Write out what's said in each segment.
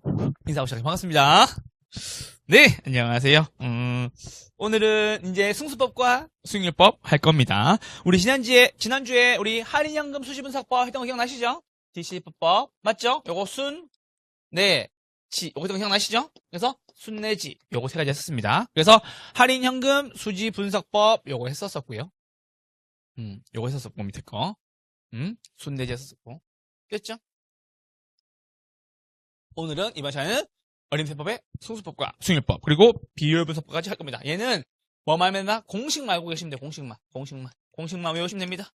인사하고 시작해 반갑습니다. 네, 안녕하세요. 오늘은 이제 승수법과 수익률법 할 겁니다. 우리 지난주에 우리 할인연금 수지분석법 했던 거 기억나시죠? DC법 맞죠? 요거 네, 요거 했던 거 기억나시죠? 그래서 순내지 요거 세 가지 했었습니다. 그래서 할인연금 수지분석법 요거 했었었고요. 요거 했었었고 밑에 거. 순내지 했었었고. 됐죠? 오늘은 이번 시간에는 어림세법의 승수법과 수익률법 그리고 비율분석법까지 할 겁니다. 얘는 뭐만 하면 공식만 알고 계시면 돼요. 공식만 외우시면 됩니다.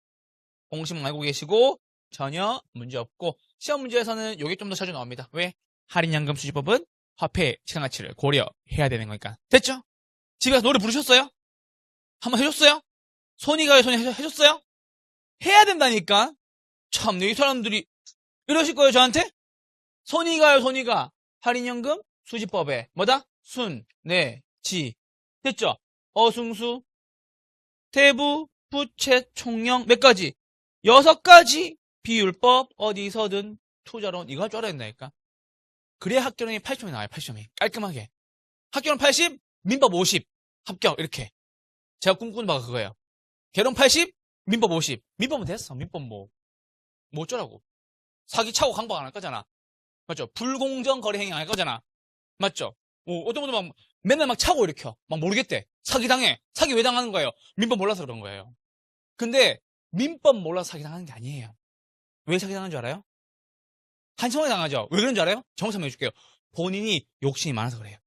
공식만 알고 계시고 전혀 문제 없고 시험 문제에서는 이게 좀 더 자주 나옵니다. 왜? 할인연금 수지법은 화폐 시간가치를 고려해야 되는 거니까. 됐죠? 집에 가서 노래 부르셨어요? 한번 해줬어요? 손이 가요? 손이 해줬어요? 해야 된다니까. 참, 이 사람들이 이러실 거예요 저한테? 손이 가요, 손이 가. 할인연금 수지법에 뭐다? 순, 내, 지. 됐죠? 어승수, 태부, 부채, 총령 몇 가지? 6가지 비율법 어디서든 투자론 이거 할 줄 알아야 된다니까. 그래야 학교론이 80점이 나와요. 80점이. 깔끔하게. 학교론 80, 민법 50. 합격 이렇게. 제가 꿈꾸는 바가 그거예요. 개론 80, 민법 50. 민법은 됐어. 민법 뭐 어쩌라고. 사기 차고 강박 안 할 거잖아. 맞죠? 불공정 거래 행위 안 할 거잖아. 맞죠? 어떤 분들 막 맨날 막 차고 일으켜. 막 모르겠대. 사기당해. 사기 왜 당하는 거예요? 민법 몰라서 그런 거예요. 근데 민법 몰라서 사기 당하는 게 아니에요. 왜 사기 당하는 줄 알아요? 한심하게 당하죠. 왜 그런 줄 알아요? 정확히 설명해 줄게요. 본인이 욕심이 많아서 그래요.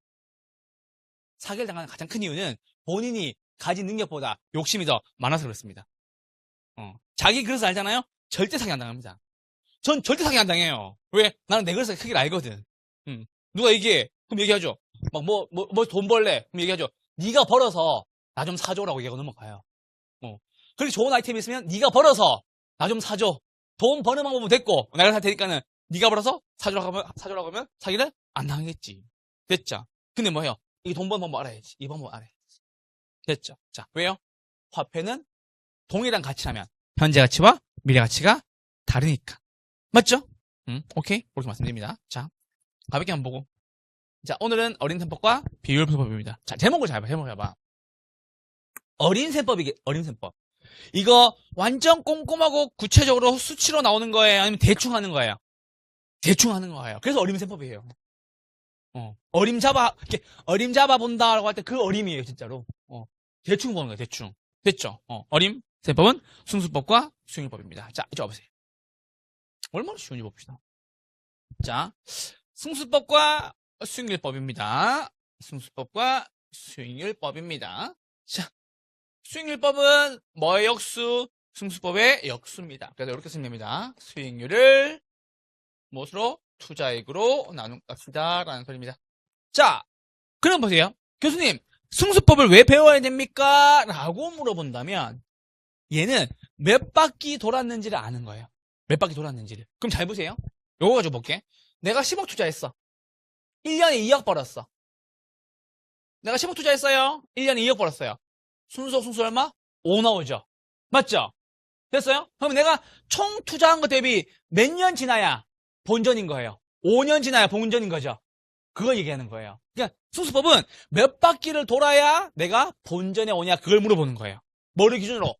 사기를 당하는 가장 큰 이유는 본인이 가진 능력보다 욕심이 더 많아서 그렇습니다. 자기 그래서 알잖아요? 절대 사기 안 당합니다. 전 절대 사기 안 당해요. 왜? 나는 내 그릇의 크기를 알거든. 누가 얘기해? 그럼 얘기하죠. 막 돈 벌래? 그럼 얘기하죠. 네가 벌어서 나 좀 사줘라고 얘기하고 넘어가요. 그렇게 좋은 아이템이 있으면 네가 벌어서 나 좀 사줘. 돈 버는 방법은 됐고 내가 살 테니까는 네가 벌어서 사주라고 하면 사기를 안 당하겠지. 됐죠? 근데 뭐예요? 이 돈 버는 방법 알아야지. 이 방법 알아야지. 됐죠? 자, 왜요? 화폐는 동일한 가치라면 현재 가치와 미래 가치가 다르니까. 맞죠? 오케이. 그렇게 말씀드립니다. 자, 가볍게 한번 보고. 자, 오늘은 어림셈법과 비율분석법입니다. 자, 제목을 잘 봐. 어림셈법. 이거 완전 꼼꼼하고 구체적으로 수치로 나오는 거예요? 아니면 대충 하는 거예요? 대충 하는 거예요. 그래서 어림셈법이에요. 어림 잡아 본다라고 할 때 그 어림이에요, 진짜로. 대충 보는 거예요, 대충. 됐죠? 어림셈법은 승수법과 수익률법입니다. 자, 이쪽 와보세요. 얼마나 쉬운지 봅시다. 자, 승수법과 수익률법입니다. 자, 수익률법은 뭐의 역수? 승수법의 역수입니다. 그래서 이렇게 쓰면 됩니다. 수익률을 무엇으로? 투자액으로 나눈 값이다 라는 소리입니다. 자, 그럼 보세요. 교수님, 승수법을 왜 배워야 됩니까? 라고 물어본다면 얘는 몇 바퀴 돌았는지를 아는 거예요. 몇 바퀴 돌았는지를. 그럼 잘 보세요. 요거 가지고 볼게. 내가 10억 투자했어. 1년에 2억 벌었어. 내가 10억 투자했어요. 1년에 2억 벌었어요. 순수 얼마? 5 나오죠. 맞죠? 됐어요? 그럼 내가 총 투자한 것 대비 몇 년 지나야 본전인 거예요. 5년 지나야 본전인 거죠. 그걸 얘기하는 거예요. 그러니까 승수법은 몇 바퀴를 돌아야 내가 본전에 오냐 그걸 물어보는 거예요. 뭐를 기준으로?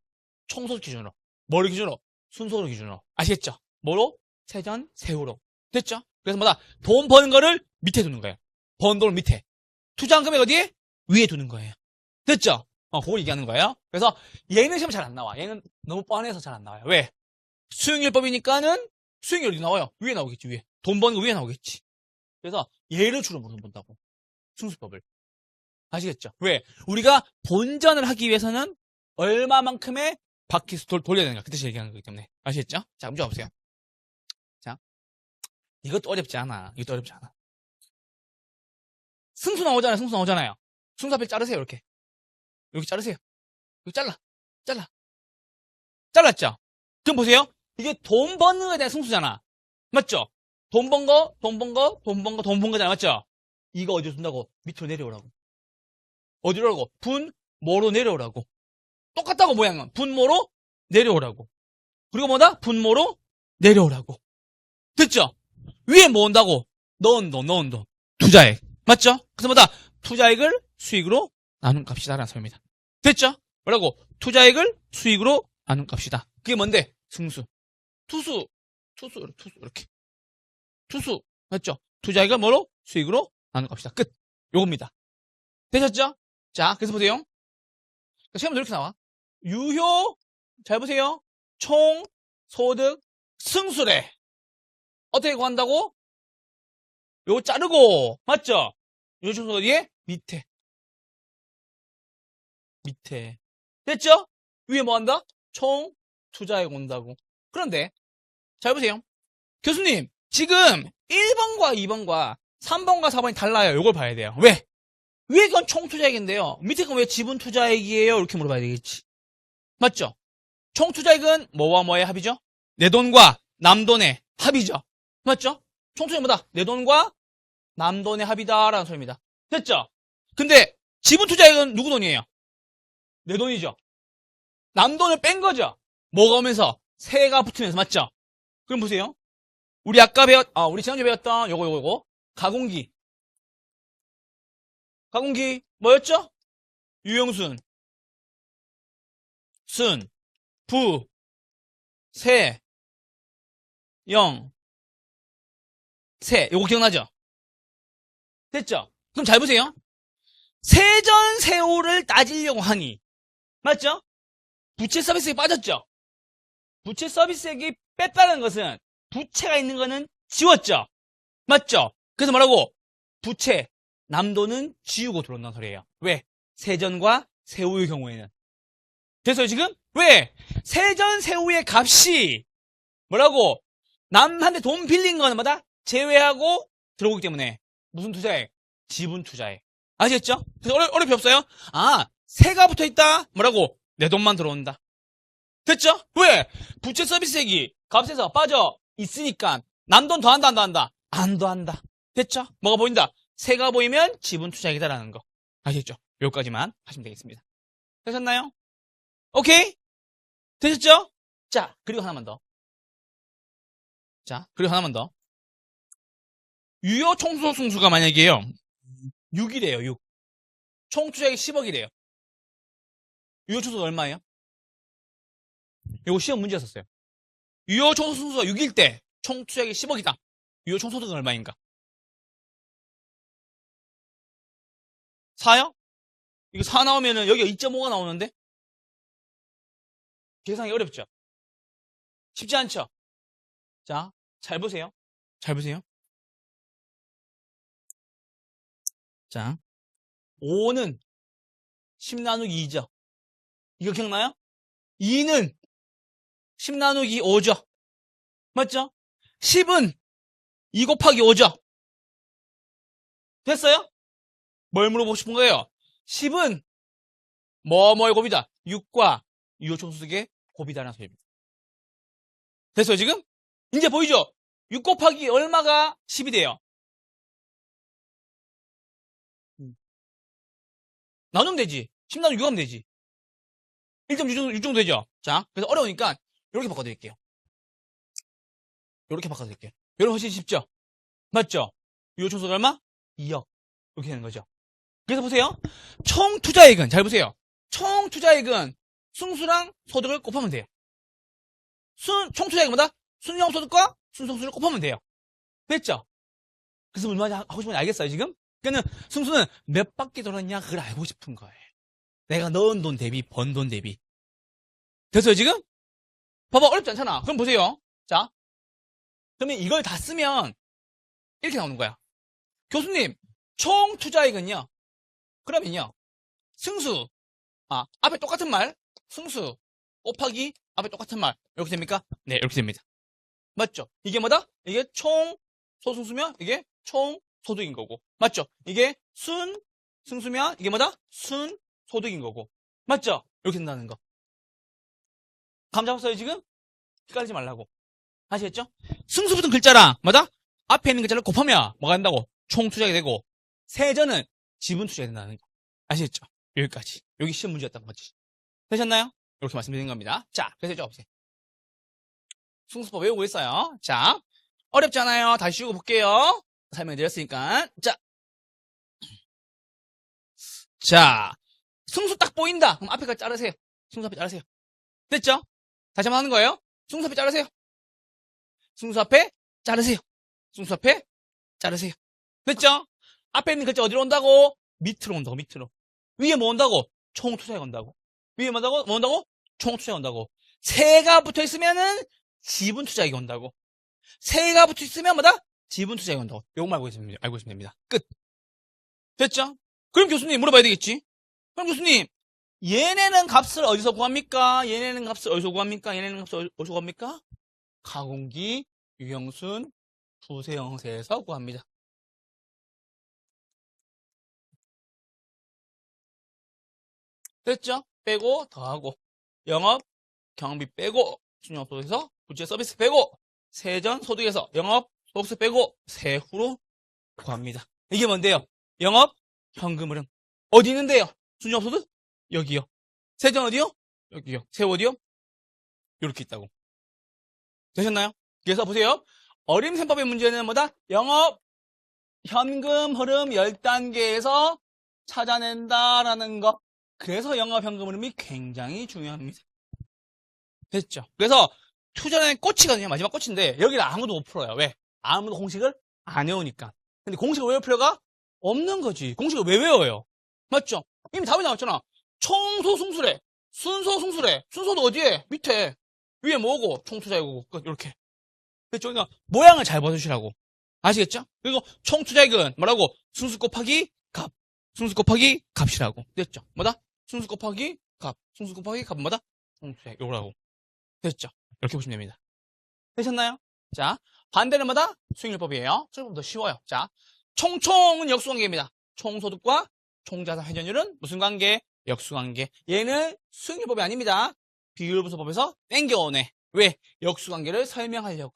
총소 기준으로. 뭐를 기준으로? 순서로 기준으로. 아시겠죠? 뭐로? 세전, 세후로. 됐죠? 그래서 뭐다? 돈 버는 거를 밑에 두는 거예요. 번 돈을 밑에. 투자한 금액 어디에? 위에 두는 거예요. 됐죠? 그걸 얘기하는 거예요. 그래서 얘는 시험 잘 안 나와. 얘는 너무 뻔해서 잘 안 나와요. 왜? 수익률법이니까는 수익률이 나와요. 위에 나오겠지, 위에. 돈 버는 거 위에 나오겠지. 그래서 얘를 주로 물어본다고. 승수법을. 아시겠죠? 왜? 우리가 본전을 하기 위해서는 얼마만큼의 바퀴 돌려야 되는가. 그 뜻이 얘기하는 거기 때문에. 아시겠죠? 자, 문제 와보세요. 자. 이것도 어렵지 않아. 승수 나오잖아요. 승수 앞에 자르세요, 이렇게. 여기 자르세요. 여기 잘랐죠? 그럼 보세요. 이게 돈 버는 거에 대한 승수잖아. 맞죠? 돈 번 거잖아. 맞죠? 이거 어디로 둔다고? 밑으로 내려오라고. 어디로 오라고? 분모로 내려오라고. 똑같다고 모양은. 분모로 내려오라고. 그리고 뭐다? 분모로 내려오라고. 됐죠? 위에 모은다고. 넣은 돈. 투자액. 맞죠? 그래서 뭐다? 투자액을 수익으로 나눈 값이다라는 소리입니다. 됐죠? 뭐라고? 투자액을 수익으로 나눈 값이다. 그게 뭔데? 승수. 투수. 이렇게. 투수. 맞죠? 투자액을 뭐로? 수익으로 나눈 값이다. 끝. 요겁니다. 되셨죠? 자, 그래서 보세요. 시험도 이렇게 나와. 유효, 잘 보세요. 총, 소득, 승수래. 어떻게 구한다고? 요거 자르고, 맞죠? 요 순서 어디에? 밑에. 됐죠? 위에 뭐 한다? 총, 투자액 온다고. 그런데, 잘 보세요. 교수님, 지금 1번과 2번과 3번과 4번이 달라요. 요걸 봐야 돼요. 왜? 위에 건 총투자액인데요. 밑에 건 왜 지분투자액이에요? 이렇게 물어봐야 되겠지. 맞죠? 총투자액은 뭐와 뭐의 합이죠? 내 돈과 남 돈의 합이죠. 맞죠? 총투자액은 뭐다? 내 돈과 남 돈의 합이다라는 소리입니다. 됐죠? 근데 지분투자액은 누구 돈이에요? 내 돈이죠. 남 돈을 뺀 거죠. 뭐가 오면서? 세가 붙으면서. 맞죠? 그럼 보세요. 우리 아까 우리 지난주에 배웠던 요거. 가공기 뭐였죠? 유형순, 순, 부, 세, 영, 세. 요거 기억나죠? 됐죠? 그럼 잘 보세요. 세전세후를 따지려고 하니, 맞죠? 부채 서비스액이 빠졌죠? 부채 서비스액이 뺐다는 것은 부채가 있는 거는 지웠죠? 맞죠? 그래서 뭐라고? 부채, 남돈은 지우고 들어온다는 소리예요. 왜? 세전과 세후의 경우에는. 그래서 지금 왜? 세전, 세후의 값이 뭐라고? 남한테 돈 빌린 거는 뭐다? 제외하고 들어오기 때문에 무슨 투자액? 지분 투자액. 아시겠죠? 그래서 어렵이 없어요? 세가 붙어있다? 뭐라고? 내 돈만 들어온다. 됐죠? 왜? 부채 서비스액이 값에서 빠져 있으니까 남돈 더한다, 안 더한다? 안 더한다. 됐죠? 뭐가 보인다? 세가 보이면 지분 투자액이다라는 거. 아시겠죠? 여기까지만 하시면 되겠습니다. 되셨나요? 오케이? 되셨죠? 자, 그리고 하나만 더. 유효 총수 승수가 만약에요. 6이래요, 6. 총 투자액이 10억이래요. 유효 총수가 얼마예요? 이거 시험 문제였었어요. 유효 총수 승수가 6일 때 총 투자액이 10억이다. 유효 총소득은 얼마인가? 4요? 이거 4 나오면은 여기가 2.5가 나오는데? 계산이 어렵죠? 쉽지 않죠? 자, 잘 보세요. 자, 5는 10 나누기 2죠? 이거 기억나요? 2는 10 나누기 5죠? 맞죠? 10은 2 곱하기 5죠? 됐어요? 뭘 물어보고 싶은 거예요? 10은 뭐의 곱이다? 6과 유효 총수득의 곱이다라는 소리입니다. 됐어요, 지금? 이제 보이죠? 6 곱하기 얼마가 10이 돼요? 나누면 되지. 10 나누기 6 하면 되지. 1.6 정도 되죠? 자, 그래서 어려우니까 이렇게 바꿔드릴게요. 이렇게 훨씬 쉽죠? 맞죠? 유효 총수득 얼마? 2억. 이렇게 되는 거죠. 그래서 보세요. 총 투자액은, 잘 보세요. 총 투자액은 승수랑 소득을 곱하면 돼요. 총 투자액은 뭐다? 순형 소득과 순승수를 곱하면 돼요. 됐죠? 그래서 얼마나 하고 싶은지 알겠어요, 지금? 그러니까 승수는 몇 바퀴 돌았냐, 그걸 알고 싶은 거예요. 내가 넣은 돈 대비, 번 돈 대비. 됐어요, 지금? 봐봐, 어렵지 않잖아. 그럼 보세요. 자. 그러면 이걸 다 쓰면 이렇게 나오는 거야. 교수님, 총 투자액은요? 그러면요. 승수. 앞에 똑같은 말. 승수. 곱하기 앞에 똑같은 말. 이렇게 됩니까? 네, 이렇게 됩니다. 맞죠? 이게 뭐다? 이게 총 소승수면 이게 총 소득인 거고. 맞죠? 이게 승수면 이게 뭐다? 순 소득인 거고. 맞죠? 이렇게 된다는 거. 감 잡았어요, 지금? 헷갈리지 말라고. 아시겠죠? 승수 붙은 글자랑 뭐다? 앞에 있는 글자를 곱하면 뭐가 된다고? 총 투자가 되고, 세전은 지분 투자가 된다는 거. 아시겠죠? 여기까지. 여기 시험 문제였던 거지. 되셨나요? 이렇게 말씀드린 겁니다. 자, 그래서 적어보세요. 승수법 외우고 있어요. 자, 어렵잖아요. 다시 쉬고 볼게요. 설명드렸으니까. 자, 승수 딱 보인다. 그럼 앞에까지 자르세요. 승수 앞에 자르세요. 됐죠? 다시 한번 하는 거예요. 승수 앞에 자르세요. 승수 앞에 자르세요. 승수 앞에 자르세요. 됐죠? 앞에 있는 글자 어디로 온다고? 밑으로 온다고, 밑으로. 위에 뭐 온다고? 총투자에 온다고. 위에 뭐 온다고? 총투자에 온다고. 세가 붙어 있으면은 지분 투자액이 온다고. 세가 붙어 있으면 뭐다? 지분 투자액이 온다고. 요것만 알고 있으면 됩니다. 끝. 됐죠? 그럼 교수님 물어봐야 되겠지? 그럼 교수님, 얘네는 값을 어디서 구합니까? 얘네는 값을 어디서 구합니까? 얘네는 값을 어디서 구합니까? 가공기, 유형순, 부세형세에서 구합니다. 됐죠? 빼고 더하고 영업, 경비 빼고 순영업소득에서 부채 서비스 빼고 세전 소득에서 영업, 소득세 빼고 세후로 구합니다. 이게 뭔데요? 영업, 현금 흐름. 어디 있는데요? 순영업소득? 여기요. 세전 어디요? 여기요. 세후 어디요? 이렇게 있다고. 되셨나요? 그래서 보세요. 어림셈법의 문제는 뭐다? 영업, 현금 흐름 10단계에서 찾아낸다라는 거. 그래서 영업 현금 흐름이 굉장히 중요합니다. 됐죠? 그래서 투자의 꼬치거든요. 마지막 꼬치인데 여기를 아무도 못 풀어요. 왜? 아무도 공식을 안 외우니까. 근데 공식을 외울 필요가 없는 거지. 공식을 왜 외워요? 맞죠? 이미 답이 나왔잖아. 총소승수래. 순소승수래. 순서도 어디에? 밑에. 위에 뭐고? 총투자액이고. 이렇게. 됐죠? 그러니까 모양을 잘 봐주시라고. 아시겠죠? 그리고 총투자액은 뭐라고? 순수 곱하기 값. 순수 곱하기 값이라고. 됐죠? 뭐다? 순수 곱하기 값. 순수 곱하기 값은 뭐다? 총투자액. 요거라고. 됐죠? 이렇게 보시면 됩니다. 되셨나요? 자, 반대는 뭐다? 수익률법이에요. 수익률법 더 쉬워요. 자, 총총은 역수관계입니다. 총소득과 총자산 회전율은 무슨 관계? 역수관계. 얘는 수익률법이 아닙니다. 비율분석법에서 땡겨오네. 왜? 역수관계를 설명하려고.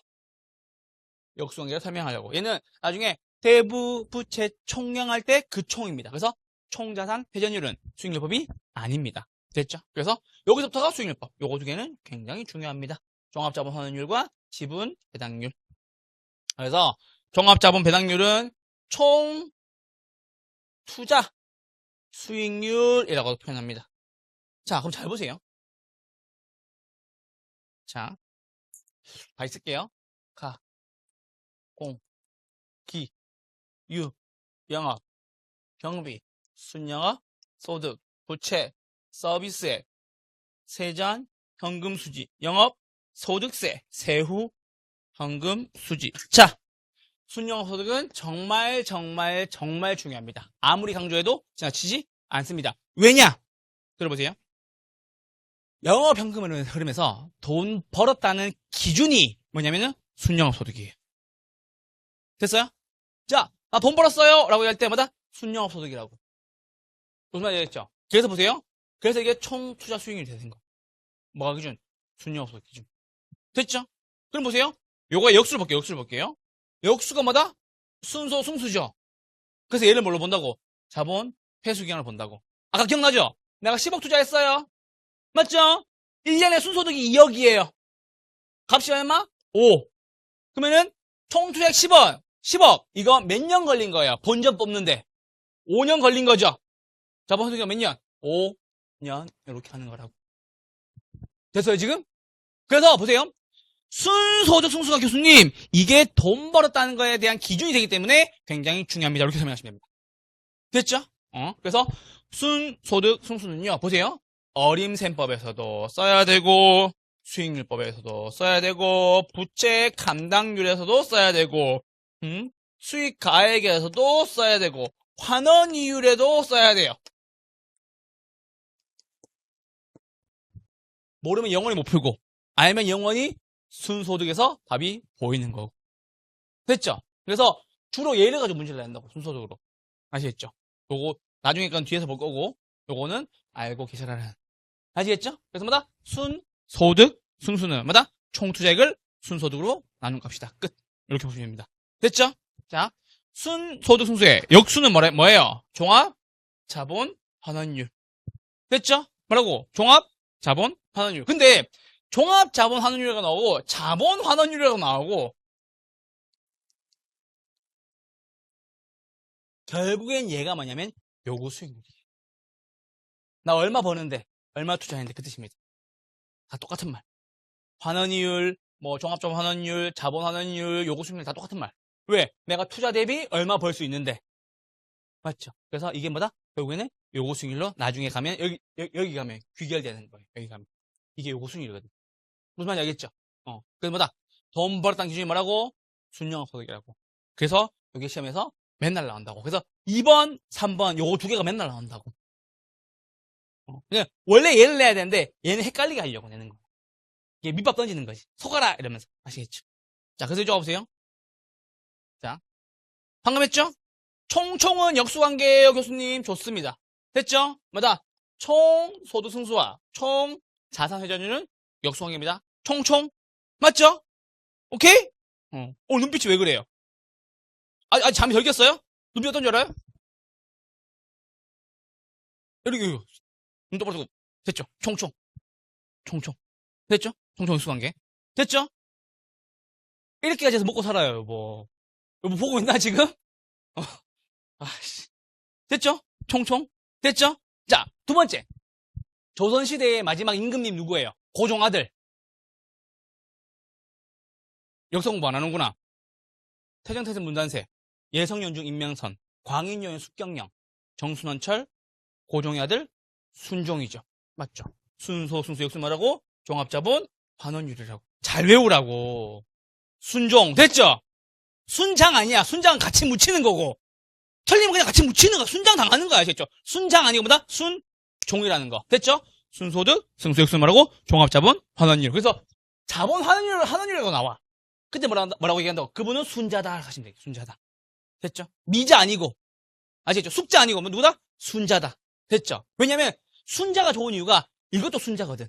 역수관계를 설명하려고. 얘는 나중에 대부 부채 총량할 때 그 총입니다. 그래서 총자산 회전율은 수익률법이 아닙니다. 됐죠? 그래서 여기서부터가 수익률법. 요거 두 개는 굉장히 중요합니다. 종합자본 환원율과 지분 배당률. 그래서 종합자본 배당률은 총 투자 수익률이라고 표현합니다. 자, 그럼 잘 보세요. 자, 다 쓸게요. 가, 공, 기, 유, 영업, 경비, 순영업, 소득, 부채, 서비스액, 세전, 현금 수지, 영업, 소득세, 세후, 현금 수지. 자, 순영업 소득은 정말 중요합니다. 아무리 강조해도 지나치지 않습니다. 왜냐? 들어보세요. 영업 현금 흐름에서 돈 벌었다는 기준이 뭐냐면은 순영업 소득이에요. 됐어요? 자, 나 돈 벌었어요 라고 할 때마다 순영업 소득이라고. 무슨 말인지 알겠죠? 그래서 보세요. 그래서 이게 총 투자 수익률이 되는 거. 뭐가 기준? 순영업 소득 기준. 됐죠? 그럼 보세요. 요거 역수를 볼게요. 역수가 뭐다? 순소 승수죠. 그래서 얘를 뭘로 본다고? 자본 회수 기간을 본다고. 아까 기억나죠? 내가 10억 투자했어요. 맞죠? 1년에 순소득이 2억이에요. 값이 얼마? 5. 그러면은 총 투자액 10억. 10억. 이거 몇 년 걸린 거예요? 본전 뽑는데. 5년 걸린 거죠. 자본 회수 기간 몇 년? 5년. 이렇게 하는 거라고. 됐어요, 지금? 그래서 보세요. 순소득 승수가 교수님, 이게 돈 벌었다는 거에 대한 기준이 되기 때문에 굉장히 중요합니다. 이렇게 설명하시면 됩니다. 됐죠? 그래서 순소득 승수는요, 보세요. 어림셈법에서도 써야 되고, 수익률법에서도 써야 되고, 부채 감당률에서도 써야 되고, 수익 가액에서도 써야 되고, 환원 이율에도 써야 돼요. 모르면 영원히 못 풀고, 알면 영원히 순소득에서 답이 보이는 거고. 됐죠? 그래서 주로 얘를 가지고 문제를 낸다고, 순소득으로. 아시겠죠? 요거 나중에 건 뒤에서 볼 거고, 요거는 알고 계시라는. 아시겠죠? 그래서 뭐다? 순소득 승수는 뭐다? 총투자액을 순소득으로 나눈 값이다. 끝. 이렇게 보시면 됩니다. 됐죠? 자, 순소득 승수의 역수는 뭐예요? 종합 자본 환원율. 됐죠? 뭐라고? 종합 자본 환원율. 근데 종합 자본 환원율이라고 나오고 자본 환원율이라고 나오고 결국엔 얘가 뭐냐면 요구 수익률이에요. 나 얼마 버는데 얼마 투자했는데 그 뜻입니다. 다 똑같은 말. 환원이율, 뭐 종합적 환원율, 자본 환원율, 요구 수익률 다 똑같은 말. 왜? 내가 투자 대비 얼마 벌 수 있는데. 맞죠? 그래서 이게 뭐다? 결국에는 요구 수익률로 나중에 가면 여기 가면 귀결되는 거예요. 여기 가면. 이게 요구 수익률이거든. 무슨 말인지 알겠죠? 그래서 뭐다? 돈 벌었다는 기준이 뭐라고? 순영소득이라고. 그래서 여기 시험에서 맨날 나온다고. 그래서 2번, 3번 요거 두 개가 맨날 나온다고. 그냥 원래 얘를 내야 되는데 얘는 헷갈리게 하려고 내는 거야. 이게 밑밥 던지는 거지. 속아라 이러면서. 아시겠죠? 자, 그래서 이쪽 와보세요. 자, 방금 했죠? 총총은 역수관계예요, 교수님. 좋습니다. 됐죠? 뭐다? 총 소득 승수와 총 자산 회전율은 역수관계입니다. 총총 맞죠? 오케이? 눈빛이 왜 그래요? 아직 잠이 덜 깼어요? 눈빛 어떤 줄 알아요? 이렇게 눈 똑바로 뜨고 됐죠? 총총 됐죠? 총총 역수관계 됐죠? 이렇게까지 해서 먹고 살아요, 여보. 여보 보고 있나 지금? 아씨 됐죠? 총총 됐죠? 자, 두 번째 조선시대의 마지막 임금님 누구예요? 고종아들. 역사 공부 안 하는구나. 태정태세 문단세, 예성연중 임명선, 광인여인 숙경령, 정순원철, 고종의 아들 순종이죠. 맞죠? 순소, 순수, 역수 말하고 종합자본, 환원율이라고. 잘 외우라고. 순종 됐죠? 순장 아니야. 순장은 같이 묻히는 거고. 틀리면 그냥 같이 묻히는 거. 순장 당하는 거야. 아시겠죠? 순장 아니고 뭐다? 순종이라는 거. 됐죠? 순소득, 승수, 역수 말하고 종합자본, 환원율. 그래서 자본 환원율이라고 나와. 그때 뭐라고 얘기한다고? 그분은 순자다 하시면 돼요. 순자다. 됐죠? 미자 아니고. 아시겠죠? 숙자 아니고 누구다? 순자다. 됐죠? 왜냐면 순자가 좋은 이유가 이것도 순자거든.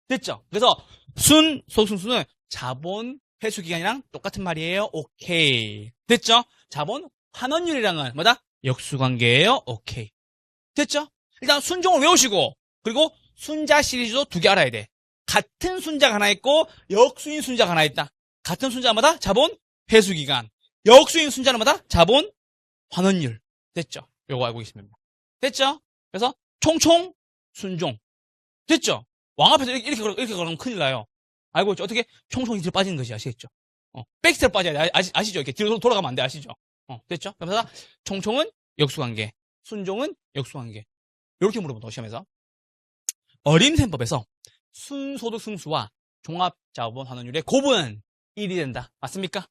됐죠? 그래서 소승수는 자본 회수 기간이랑 똑같은 말이에요. 오케이. 됐죠? 자본 환원율이랑은 뭐다? 역수관계예요. 오케이. 됐죠? 일단 순종을 외우시고 그리고 순자 시리즈도 두 개 알아야 돼. 같은 순자가 하나 있고 역수인 순자가 하나 있다. 같은 순자마다 자본 회수 기간. 역수인 순자는 뭐다? 자본 환원율. 됐죠? 요거 알고 계시면 됩니다. 됐죠? 그래서 총총 순종. 됐죠? 왕 앞에서 이렇게 걸으면 큰일 나요. 알고 있죠? 어떻게? 총총이 뒤로 빠지는 것이 아시겠죠? 백스텝 빠져야 돼. 아시죠? 이렇게 뒤로 돌아가면 안 돼. 아시죠? 됐죠? 그러면서 총총은 역수관계, 순종은 역수관계. 이렇게 물어본다고 시험에서. 어림셈법에서 순소득 승수와 종합자본 환원율의 곱은 1이 된다. 맞습니까?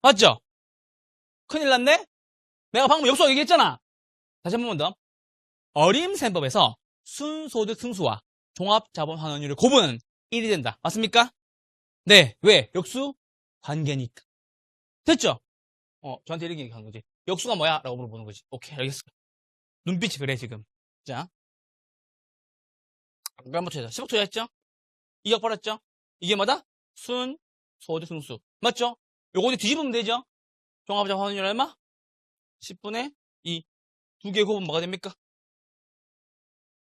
맞죠? 큰일 났네? 내가 방금 역수관 얘기했잖아. 다시 한 번만 더. 어림셈법에서 순소득 승수와 종합자본 환원율의 곱은 1이 된다. 맞습니까? 네. 왜? 역수 관계니까. 됐죠? 저한테 이렇게 얘기한 거지. 역수가 뭐야? 라고 물어보는 거지. 오케이, 알겠어. 눈빛이 그래, 지금. 자. 몇 초에서 10억 투자했죠? 2억 벌었죠? 이게 뭐다? 순, 소득, 승수. 맞죠? 요거 이제 뒤집으면 되죠? 종합자본 환원율 얼마? 10분의 2. 두 개 곱은 뭐가 됩니까?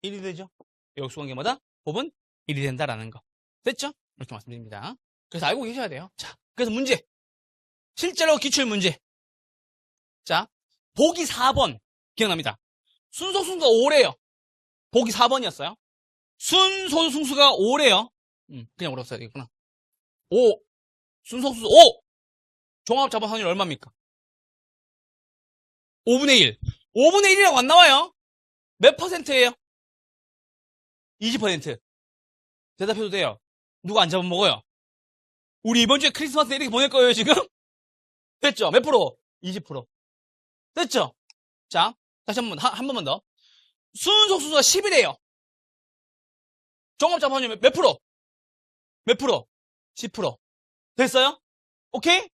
1이 되죠? 역수관계마다 곱은 1이 된다라는 거. 됐죠? 이렇게 말씀드립니다. 그래서 알고 계셔야 돼요. 자, 그래서 문제. 실제로 기출문제. 자, 보기 4번. 기억납니다. 순소승수가 5래요. 보기 4번이었어요. 순소승수가 5래요. 그냥 어렵어야 되겠구나. 5. 순소승수 5. 종합자본 환율 얼마입니까? 5분의 1. 5분의 1이라고 안 나와요. 몇 퍼센트예요? 20%. 대답해도 돼요. 누가 안 잡아먹어요? 우리 이번 주에 크리스마스 이렇게 보낼 거예요, 지금? 됐죠? 몇 프로? 20%. 됐죠? 자, 다시 한 번만 더. 순소수가 10이래요. 종합자본 환율 몇 프로? 몇 프로? 10%. 됐어요? 오케이?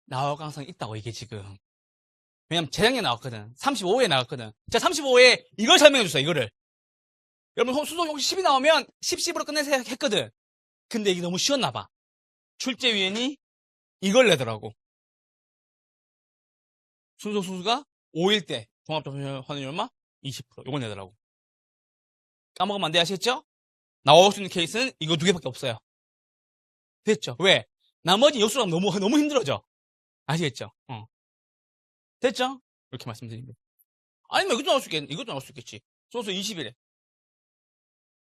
나올 가능성이 있다고, 이게 지금. 왜냐면 재작년에 나왔거든. 35회에 나왔거든. 자, 35회에 이걸 설명해줬어요, 이거를. 여러분, 순서 혹시 10이 나오면 10으로 끝내세요 했거든. 근데 이게 너무 쉬웠나봐. 출제위원이 이걸 내더라고. 순서수가 5일 때 종합자본 환율 얼마? 20%. 이걸 내더라고. 까먹으면 안 돼, 아시겠죠? 나올 수 있는 케이스는 이거 두 개밖에 없어요. 됐죠? 왜? 나머지 역수랑 너무 힘들어져. 아시겠죠? 됐죠? 이렇게 말씀드립니다. 아니면 이것도 나올 수 있겠지. 이것도 나올 수 있겠지. 소수 20일에.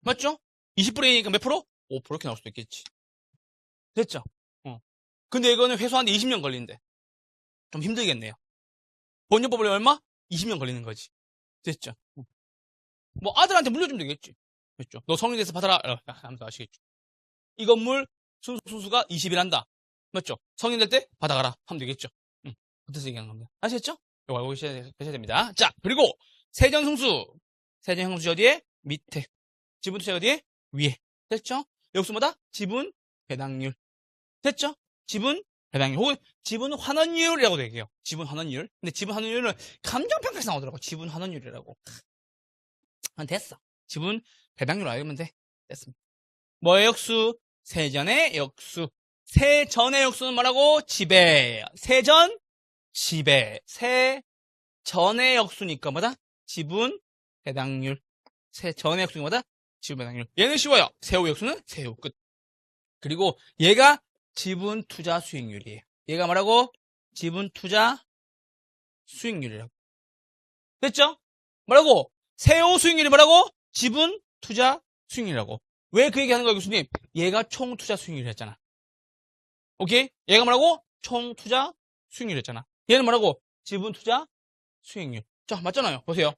맞죠? 20분의 1이니까 몇 프로? 5% 이렇게 나올 수도 있겠지. 됐죠? 근데 이거는 회수하는데 20년 걸리는데. 좀 힘들겠네요. 번역법을 얼마? 20년 걸리는 거지. 됐죠? 뭐 아들한테 물려주면 되겠지. 됐죠? 너 성인 돼서 받아라. 하면서 아시겠죠? 이 건물 순수가 20일 한다. 맞죠? 성인 될 때 받아가라. 하면 되겠죠? 그래서 얘기하는 겁니다. 아시겠죠? 이거 알고 계셔야 됩니다. 자, 그리고 세전승수. 세전승수 어디에? 밑에. 지분투자 어디에? 위에. 됐죠? 역수마다 지분 배당률. 됐죠? 지분 배당률. 혹은 지분 환원율이라고도 얘기해요. 지분 환원율. 근데 지분 환원율은 감정평가에서 나오더라고. 지분 환원율이라고. 됐어. 지분 배당률 알면 돼. 됐습니다. 뭐의 역수? 세전의 역수. 세전의 역수는 뭐라고? 지배. 세전, 지배. 세전의 역수니까 뭐다? 지분 배당률. 세전의 역수는 뭐다? 지분 배당률. 얘는 쉬워요. 세후 역수는 세후 끝. 그리고 얘가 지분 투자 수익률이에요. 얘가 뭐라고? 지분 투자 수익률이라고. 됐죠? 뭐라고? 세후 수익률이 뭐라고? 지분 투자 수익률이라고. 왜 그 얘기 하는 거야, 교수님? 얘가 총 투자 수익률이었잖아. 오케이? 얘가 뭐라고? 총 투자 수익률이었잖아. 얘는 뭐라고? 지분 투자 수익률. 자, 맞잖아요. 보세요.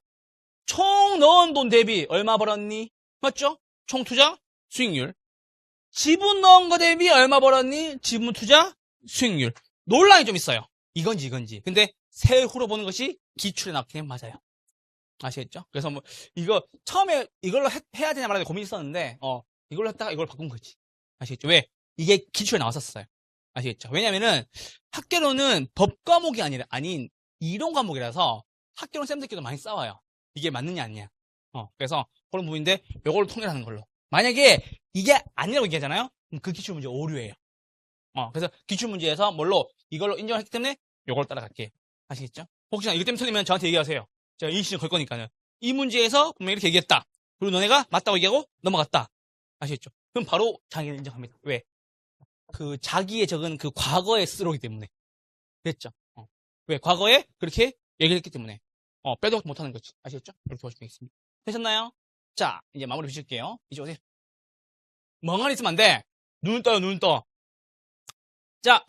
총 넣은 돈 대비 얼마 벌었니? 맞죠? 총 투자 수익률. 지분 넣은 거 대비 얼마 벌었니? 지분 투자 수익률. 논란이 좀 있어요. 이건지. 근데 세후로 보는 것이 기출에 나왔기는 맞아요. 아시겠죠? 그래서 뭐 이거 처음에 이걸로 해야 되냐 말아야 되냐 고민했었는데 이걸로 했다가 이걸 바꾼 거지. 아시겠죠? 왜? 이게 기출에 나왔었어요. 아시겠죠? 왜냐면은 학교로는 법 과목이 아닌 이론 과목이라서 학교론 쌤들끼리도 많이 싸워요. 이게 맞느냐 아니냐. 그래서 그런 부분인데 이걸로 통일하는 걸로. 만약에 이게 아니라고 얘기하잖아요? 그럼 그 기출 문제 오류예요. 그래서 기출 문제에서 뭘로 이걸로 인정했기 때문에 이걸 따라갈게요. 아시겠죠? 혹시나 이것 때문에 틀리면 저한테 얘기하세요. 제가 이 시즌 걸 거니까는. 이 문제에서 분명히 이렇게 얘기했다. 그리고 너네가 맞다고 얘기하고 넘어갔다. 아시겠죠? 그럼 바로 자기는 인정합니다. 왜? 그 자기의 적은 그 과거에 쓰러기 때문에. 됐죠? 왜? 과거에 그렇게 얘기를 했기 때문에. 빼도 못하는 거지. 아시겠죠? 이렇게 보시겠습니다. 되셨나요? 자, 이제 마무리 비실게요. 이제 오세요. 멍하니 있으면 안 돼. 눈 떠요, 눈 떠. 자,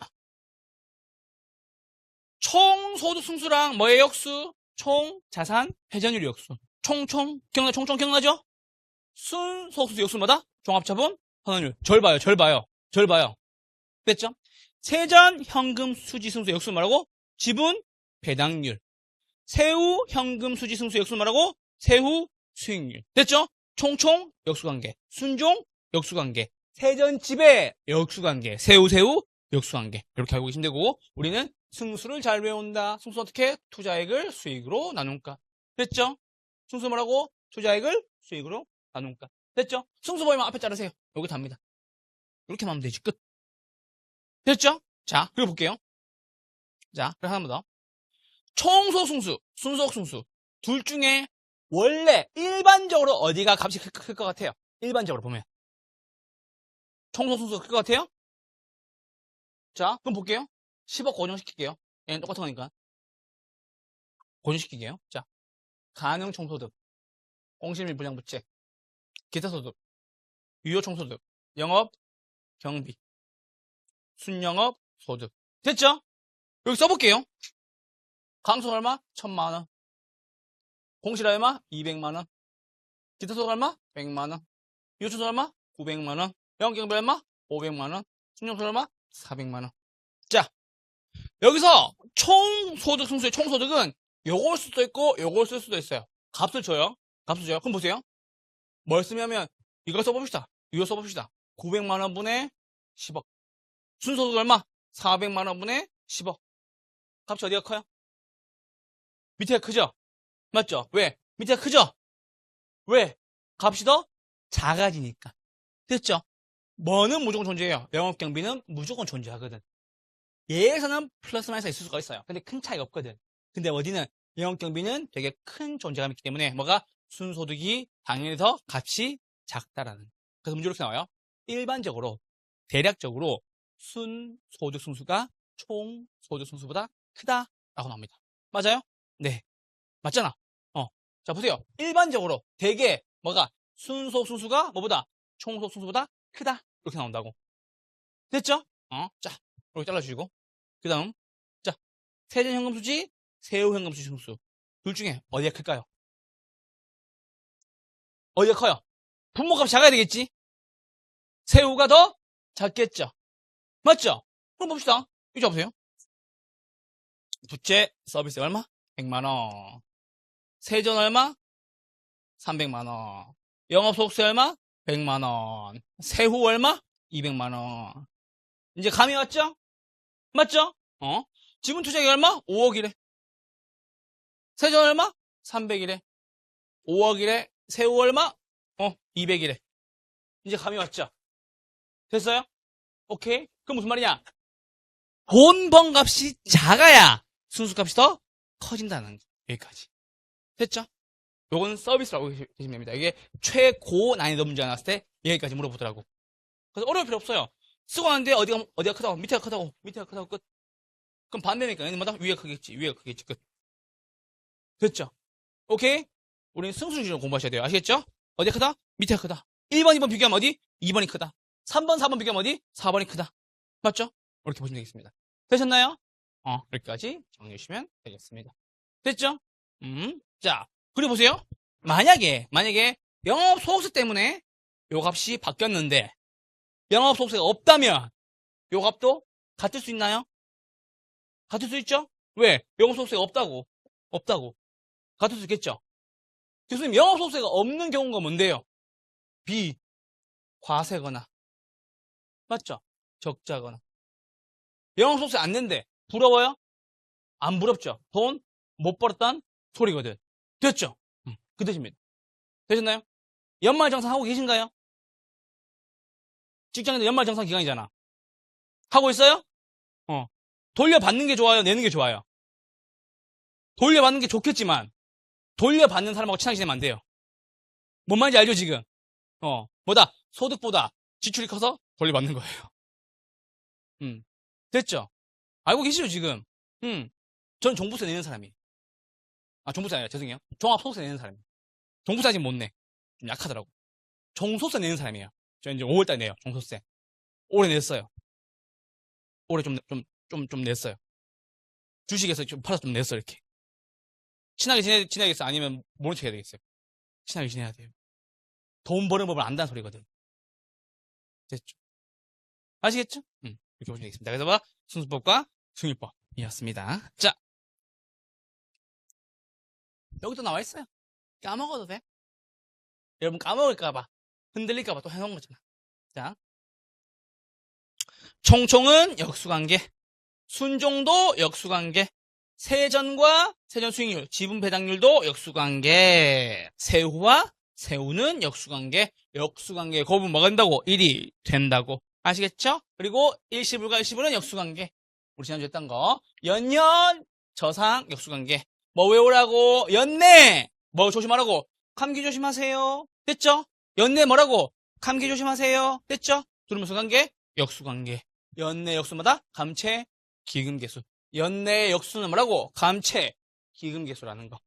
총 소득 승수랑 뭐의 역수? 총 자산 회전율 역수. 총총 기억나죠? 순 소득수 역수마다 종합자본 환원율. 절 봐요. 됐죠? 세전 현금 수지 승수 역수 말하고 지분 배당률. 세후 현금 수지 승수 역수 말하고 세후 수익률. 됐죠? 총총 역수관계. 순종 역수관계. 세전 지배 역수관계. 세후 역수관계. 이렇게 알고 계시면 되고 우리는 승수를 잘 외운다. 승수 어떻게? 투자액을 수익으로 나눈가. 됐죠? 승수 뭐라고? 투자액을 수익으로 나눈가. 됐죠? 승수 보이면 앞에 자르세요. 여기 답니다. 이렇게만 하면 되지. 끝. 됐죠? 자, 그리고 볼게요. 자, 그럼 하나 더. 총소승수, 순소승수. 둘 중에 원래 일반적으로 어디가 값이 클 것 같아요? 일반적으로 보면. 총소승수가 클 것 같아요? 자, 그럼 볼게요. 10억 고정시킬게요. 얘는 똑같은 거니까. 고정시킬게요. 자, 가능 총소득, 공실및 불량부채, 기타 소득, 유효 총소득, 영업, 경비, 순영업, 소득. 됐죠? 여기 써볼게요. 강소 얼마? 1000만원. 공실 얼마? 200만원. 기타 소득 얼마? 100만원. 유효 총소득 얼마? 900만원. 영업 경비 얼마? 500만원. 순영소 얼마? 400만원. 자, 여기서 총소득 승수의 총소득은 요걸 쓸 수도 있고 요걸 쓸 수도 있어요. 값을 줘요. 그럼 보세요. 뭘 쓰냐면 이걸 써봅시다. 이거 써봅시다. 900만원 분의 10억. 순소득 얼마? 400만원 분의 10억. 값이 어디가 커요? 밑에가 크죠? 맞죠? 왜? 밑에가 크죠? 왜? 값이 더 작아지니까. 됐죠? 뭐는 무조건 존재해요. 영업경비는 무조건 존재하거든. 얘에서는 플러스 마이너스가 있을 수가 있어요. 근데 큰 차이가 없거든. 근데 어디는 영업경비는 되게 큰 존재감이 있기 때문에 뭐가 순소득이 당연히 더 값이 작다라는. 그래서 문제 이렇게 나와요. 일반적으로 대략적으로 순소득 승수가 총소득 승수보다 크다라고 나옵니다. 맞아요? 네. 맞잖아. 자, 보세요. 일반적으로 대개 뭐가 순속 순수가 뭐보다 총속 순수보다 크다. 이렇게 나온다고. 됐죠? 자, 이렇게 잘라주시고. 그 다음. 자, 세전현금수지, 세후현금수지 승수. 둘 중에 어디가 클까요? 어디가 커요? 분모값이 작아야 되겠지? 세후가 더 작겠죠? 맞죠? 그럼 봅시다. 이거 보세요. 부채 서비스 얼마? 100만원. 세전 얼마? 300만원. 영업소득세 얼마? 100만원. 세후 얼마? 200만원. 이제 감이 왔죠? 맞죠? 지분 투자액 얼마? 5억이래. 세전 얼마? 300이래. 5억이래. 세후 얼마? 200이래. 이제 감이 왔죠? 됐어요? 오케이. 그럼 무슨 말이냐? 본번 값이 작아야 순수값이 더 커진다는 거. 여기까지. 됐죠? 요건 서비스라고 계시면 됩니다. 이게 최고 난이도 문제 나왔을 때 여기까지 물어보더라고. 그래서 어려울 필요 없어요. 쓰고 나는데 어디가 크다고, 밑에가 크다고 끝. 그럼 반대니까 얘네마다 위가 크겠지, 끝. 됐죠? 오케이? 우리는 승수 기준으로 공부하셔야 돼요. 아시겠죠? 어디가 크다? 밑에가 크다. 1번, 2번 비교하면 어디? 2번이 크다. 3번, 4번 비교하면 어디? 4번이 크다. 맞죠? 이렇게 보시면 되겠습니다. 되셨나요? 여기까지 정리해 주시면 되겠습니다. 됐죠? 자, 그리고 보세요. 만약에 영업소득세 때문에 요 값이 바뀌었는데 영업소득세가 없다면 요 값도 같을 수 있나요? 같을 수 있죠? 왜? 영업소득세가 없다고. 같을 수 있겠죠? 교수님, 영업소득세가 없는 경우가 뭔데요? 과세거나, 맞죠? 적자거나. 영업소득세 안 낸대. 부러워요? 안 부럽죠? 돈 못 벌었단 소리거든. 됐죠? 그 뜻입니다. 되셨나요? 연말정산 하고 계신가요? 직장인들 연말정산 기간이잖아. 하고 있어요? 돌려받는 게 좋아요? 내는 게 좋아요? 돌려받는 게 좋겠지만 돌려받는 사람하고 친하게 지내면 안 돼요. 뭔 말인지 알죠 지금? 소득보다 지출이 커서 돌려받는 거예요. 됐죠? 알고 계시죠 지금? 전 종부세 내는 사람이에요. 종부세 아니라 죄송해요. 종합소득세 내는 사람이에요. 종부세 아직 못 내. 좀 약하더라고. 종소세 내는 사람이에요. 저 이제 5월달에 내요. 종소세. 올해 냈어요. 올해 좀 냈어요. 주식에서 좀 팔아서 좀 냈어 이렇게. 친하게 지내야겠어? 아니면 모른 척 해야 되겠어요? 친하게 지내야 돼요. 돈 버는 법을 안다는 소리거든. 됐죠? 아시겠죠? 이렇게 보시면 되겠습니다. 그래서 순수법과 승유법이었습니다. 자, 여기도 나와 있어요. 까먹어도 돼. 여러분 까먹을까봐, 흔들릴까봐 또 해놓은 거잖아. 자, 총총은 역수관계, 순종도 역수관계, 세전과 세전 수익률, 지분 배당률도 역수관계, 세후와 세후는 역수관계, 역수관계 거부 뭐가 된다고? 1이 된다고. 아시겠죠? 그리고 일시불과 일시불은 역수관계. 우리 지난주에 했던 거. 연년, 저상, 역수관계. 뭐 외우라고? 연내! 뭐 조심하라고? 감기 조심하세요. 됐죠? 연내 뭐라고? 감기 조심하세요. 됐죠? 두루면서 관계, 역수관계. 연내 역수마다 감채, 기금계수. 연내의 역수는 뭐라고? 감채, 기금계수라는 거.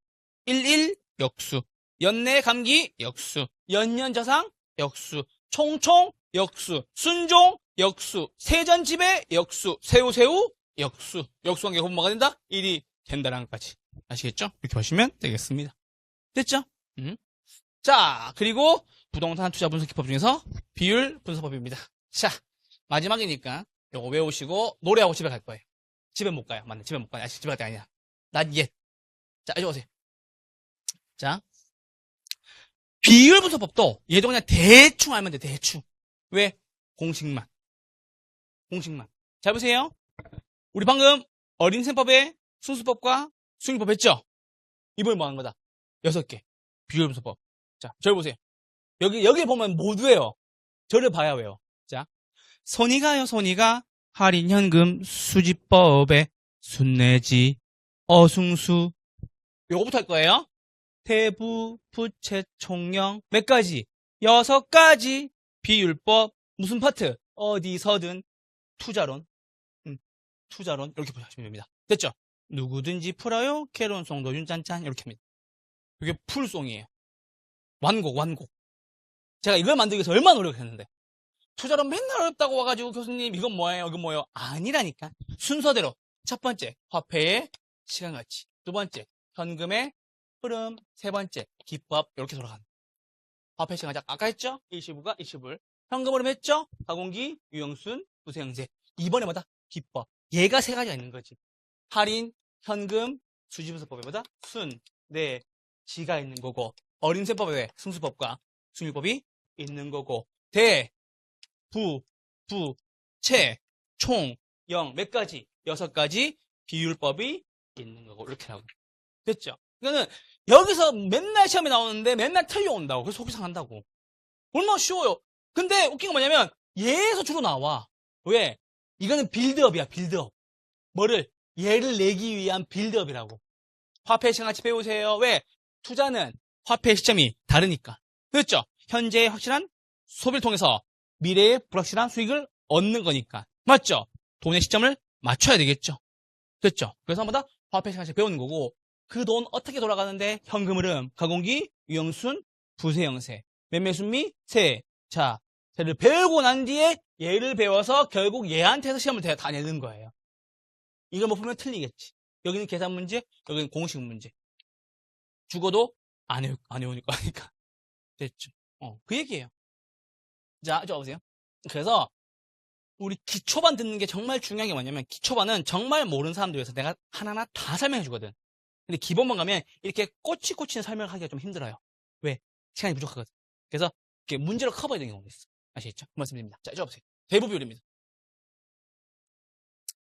11 역수. 연내 감기 역수. 연년저상 역수. 총총 역수. 순종 역수. 세전지배 역수. 세우세우 역수. 역수관계 곱뭐가 된다? 1이 된다라는 것까지. 아시겠죠? 이렇게 보시면 되겠습니다. 됐죠? 자, 그리고 부동산 투자 분석 기법 중에서 비율 분석법입니다. 자, 마지막이니까 요거 외우시고 노래하고 집에 갈 거예요. 집에 못 가요. 맞네. 집에 못 가요. 아직 집에 갈 때 아니야. Not yet. 자, 이리 오세요. 자, 비율 분석법도 얘도 그냥 대충 알면 돼. 대충. 왜? 공식만. 잘 보세요. 우리 방금 어린셈법의 순수법과 수익법 했죠? 이번에 뭐 하는 거다? 6개. 비율 분석법. 자, 저를 보세요. 여기 보면 모두예요. 저를 봐야 왜요. 자, 손이가요, 손이가 할인현금 수지법에 순내지 어승수. 요거부터 할 거예요. 대부, 부채, 총령 몇 가지? 6가지. 비율법 무슨 파트? 어디서든 투자론. 투자론 이렇게 보시면 됩니다. 됐죠? 누구든지 풀어요. 캐론송 노준 짠짠 이렇게 합니다. 이게 풀송이에요. 완곡. 제가 이걸 만들기 위해서 얼마나 노력했는데 투자로 맨날 어렵다고 와가지고 교수님 이건 뭐예요? 이건 뭐예요? 아니라니까. 순서대로 첫 번째 화폐의 시간가치, 두 번째 현금의 흐름, 세 번째 기법 이렇게 돌아가는. 화폐 시간가치 아까 했죠? 일시불과 일시불. 현금 흐름 했죠? 가공기, 유형순, 부세형제. 이번에 뭐다? 기법. 얘가 세 가지가 있는 거지. 할인, 현금, 수지분석법에 뭐다? 순, 네, 지가 있는 거고. 어림세법에 왜? 승수법과 승률법이 있는 거고. 대, 부, 채, 총, 영, 몇 가지? 6가지 비율법이 있는 거고. 이렇게 나오고. 됐죠? 이거는 여기서 맨날 시험에 나오는데 맨날 틀려온다고. 그래서 속이 상한다고. 얼마나 쉬워요. 근데 웃긴 건 뭐냐면 얘에서 주로 나와. 왜? 이거는 빌드업이야, 빌드업. 뭐를? 얘를 내기 위한 빌드업이라고. 화폐 시장 같이 배우세요. 왜? 투자는 화폐 시점이 다르니까. 그렇죠? 현재의 확실한 소비를 통해서 미래의 불확실한 수익을 얻는 거니까. 맞죠? 돈의 시점을 맞춰야 되겠죠? 됐죠? 그래서 뭐다? 화폐 시장 같이 배우는 거고 그 돈 어떻게 돌아가는데? 현금 흐름, 가공기, 유형순, 부세형세, 매매순미, 세. 자, 세를 배우고 난 뒤에 얘를 배워서 결국 얘한테서 시험을 다 내는 거예요. 이걸 못 보면 틀리겠지. 여기는 계산 문제, 여기는 공식 문제. 죽어도 안 외우니까. 됐죠? 그 얘기예요. 자, 저 보세요. 그래서 우리 기초반 듣는 게 정말 중요한 게 뭐냐면 기초반은 정말 모르는 사람들 위해서 내가 하나하나 다 설명해 주거든. 근데 기본만 가면 이렇게 꼬치꼬치는 설명을 하기가 좀 힘들어요. 왜? 시간이 부족하거든. 그래서 이렇게 문제로 커버해야 되는 경우가 있어. 아시겠죠? 그 말씀드립니다. 자, 저 보세요. 대부 비율입니다.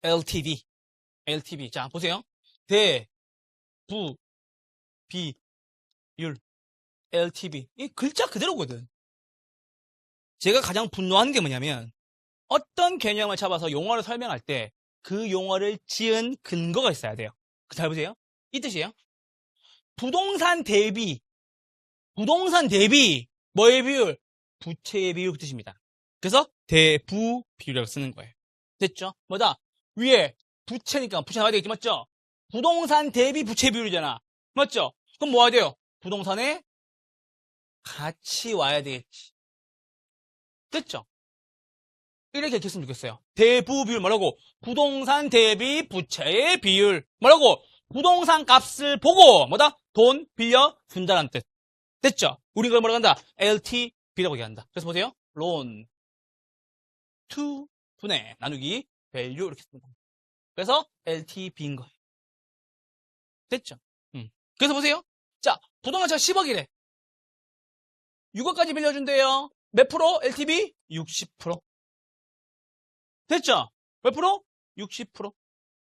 LTV. 자, 보세요. 대, 부, 비, 율. LTV. 이 글자 그대로거든. 제가 가장 분노하는 게 뭐냐면 어떤 개념을 잡아서 용어를 설명할 때 그 용어를 지은 근거가 있어야 돼요. 잘 보세요. 이 뜻이에요. 부동산 대비 뭐의 비율? 부채의 비율 그 뜻입니다. 그래서 대부 비율이라고 쓰는 거예요. 됐죠? 뭐다? 위에 부채니까 부채 나와야 되겠지, 맞죠? 부동산 대비 부채 비율이잖아. 맞죠? 그럼 뭐 해야 돼요? 부동산에 같이 와야 되겠지. 됐죠? 이렇게 읽혔으면 좋겠어요. 대부 비율 뭐라고? 부동산 대비 부채의 비율. 뭐라고? 부동산 값을 보고 뭐다? 돈 빌려 준다는 뜻. 됐죠? 우리 그걸 뭐라고 한다? LTV라고 얘기한다. 그래서 보세요. loan to 분의 나누기 value 이렇게 씁니다. 그래서 LTV인 거예요. 됐죠? 그래서 보세요. 자, 부동산차 10억이래. 6억까지 빌려준대요. 몇 프로? LTV? 60%. 됐죠? 몇 프로? 60%.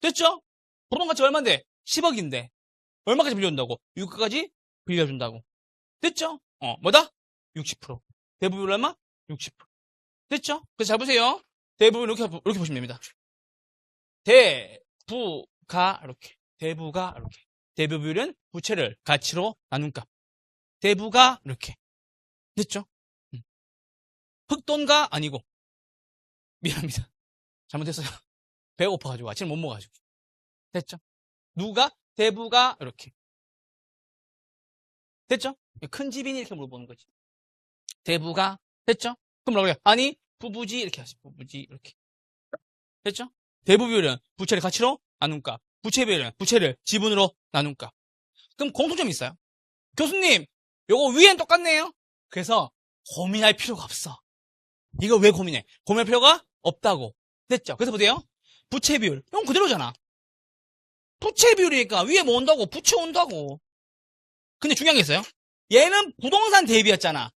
됐죠? 부동산가치 얼마인데? 10억인데. 얼마까지 빌려준다고? 6억까지 빌려준다고. 됐죠? 뭐다? 60%. 대부분 얼마? 60%. 됐죠? 그래서 잘 보세요. 대부분 이렇게 보시면 됩니다. 대부가 이렇게. 대부가 이렇게. 대부 비율은 부채를 가치로 나눈 값. 대부가 이렇게. 됐죠? 흑돈가 아니고. 미안합니다. 잘못했어요. 배가 고파가지고 아침을 못 먹어가지고. 됐죠? 누가? 대부가 이렇게. 됐죠? 큰 집이니 이렇게 물어보는 거지. 대부가 됐죠? 그럼 뭐라고 해요? 아니 부부지 이렇게 하시. 부부지 이렇게. 됐죠? 대부 비율은 부채를 가치로 나눈 값. 부채 비율은 부채를 지분으로 나눈 값. 그럼 공통점이 있어요. 교수님, 요거 위엔 똑같네요. 그래서 고민할 필요가 없어. 이거 왜 고민해? 고민할 필요가 없다고. 됐죠? 그래서 보세요. 부채 비율. 이건 그대로잖아. 부채 비율이니까 위에 뭐 온다고? 부채 온다고. 근데 중요한 게 있어요. 얘는 부동산 대비였잖아.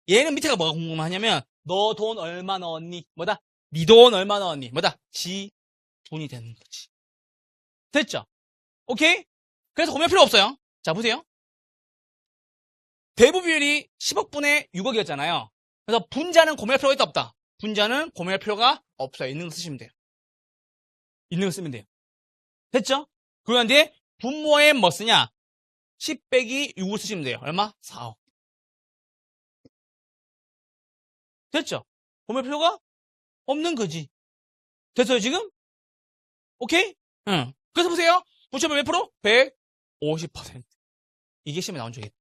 얘는 밑에가 뭐가 궁금하냐면 너 돈 얼마 넣었니? 뭐다? 네 돈 얼마 넣었니? 뭐다? 지 돈이 되는 거지. 됐죠? 오케이? 그래서 고민할 필요 없어요. 자, 보세요. 대부 비율이 10억분의 6억이었잖아요. 그래서 분자는 고민할 필요가 있다 없다? 분자는 고민할 필요가 없어요. 있는 거 쓰시면 돼요. 있는 거 쓰면 돼요. 됐죠? 그러면 뒤에 분모에 뭐 쓰냐? 10 빼기 6을 쓰시면 돼요. 얼마? 4억. 됐죠? 고민할 필요가 없는 거지. 됐어요, 지금? 오케이? 응. 그래서 보세요. 부채비율 몇 프로? 150%. 이게 시험에 나온 적이에요.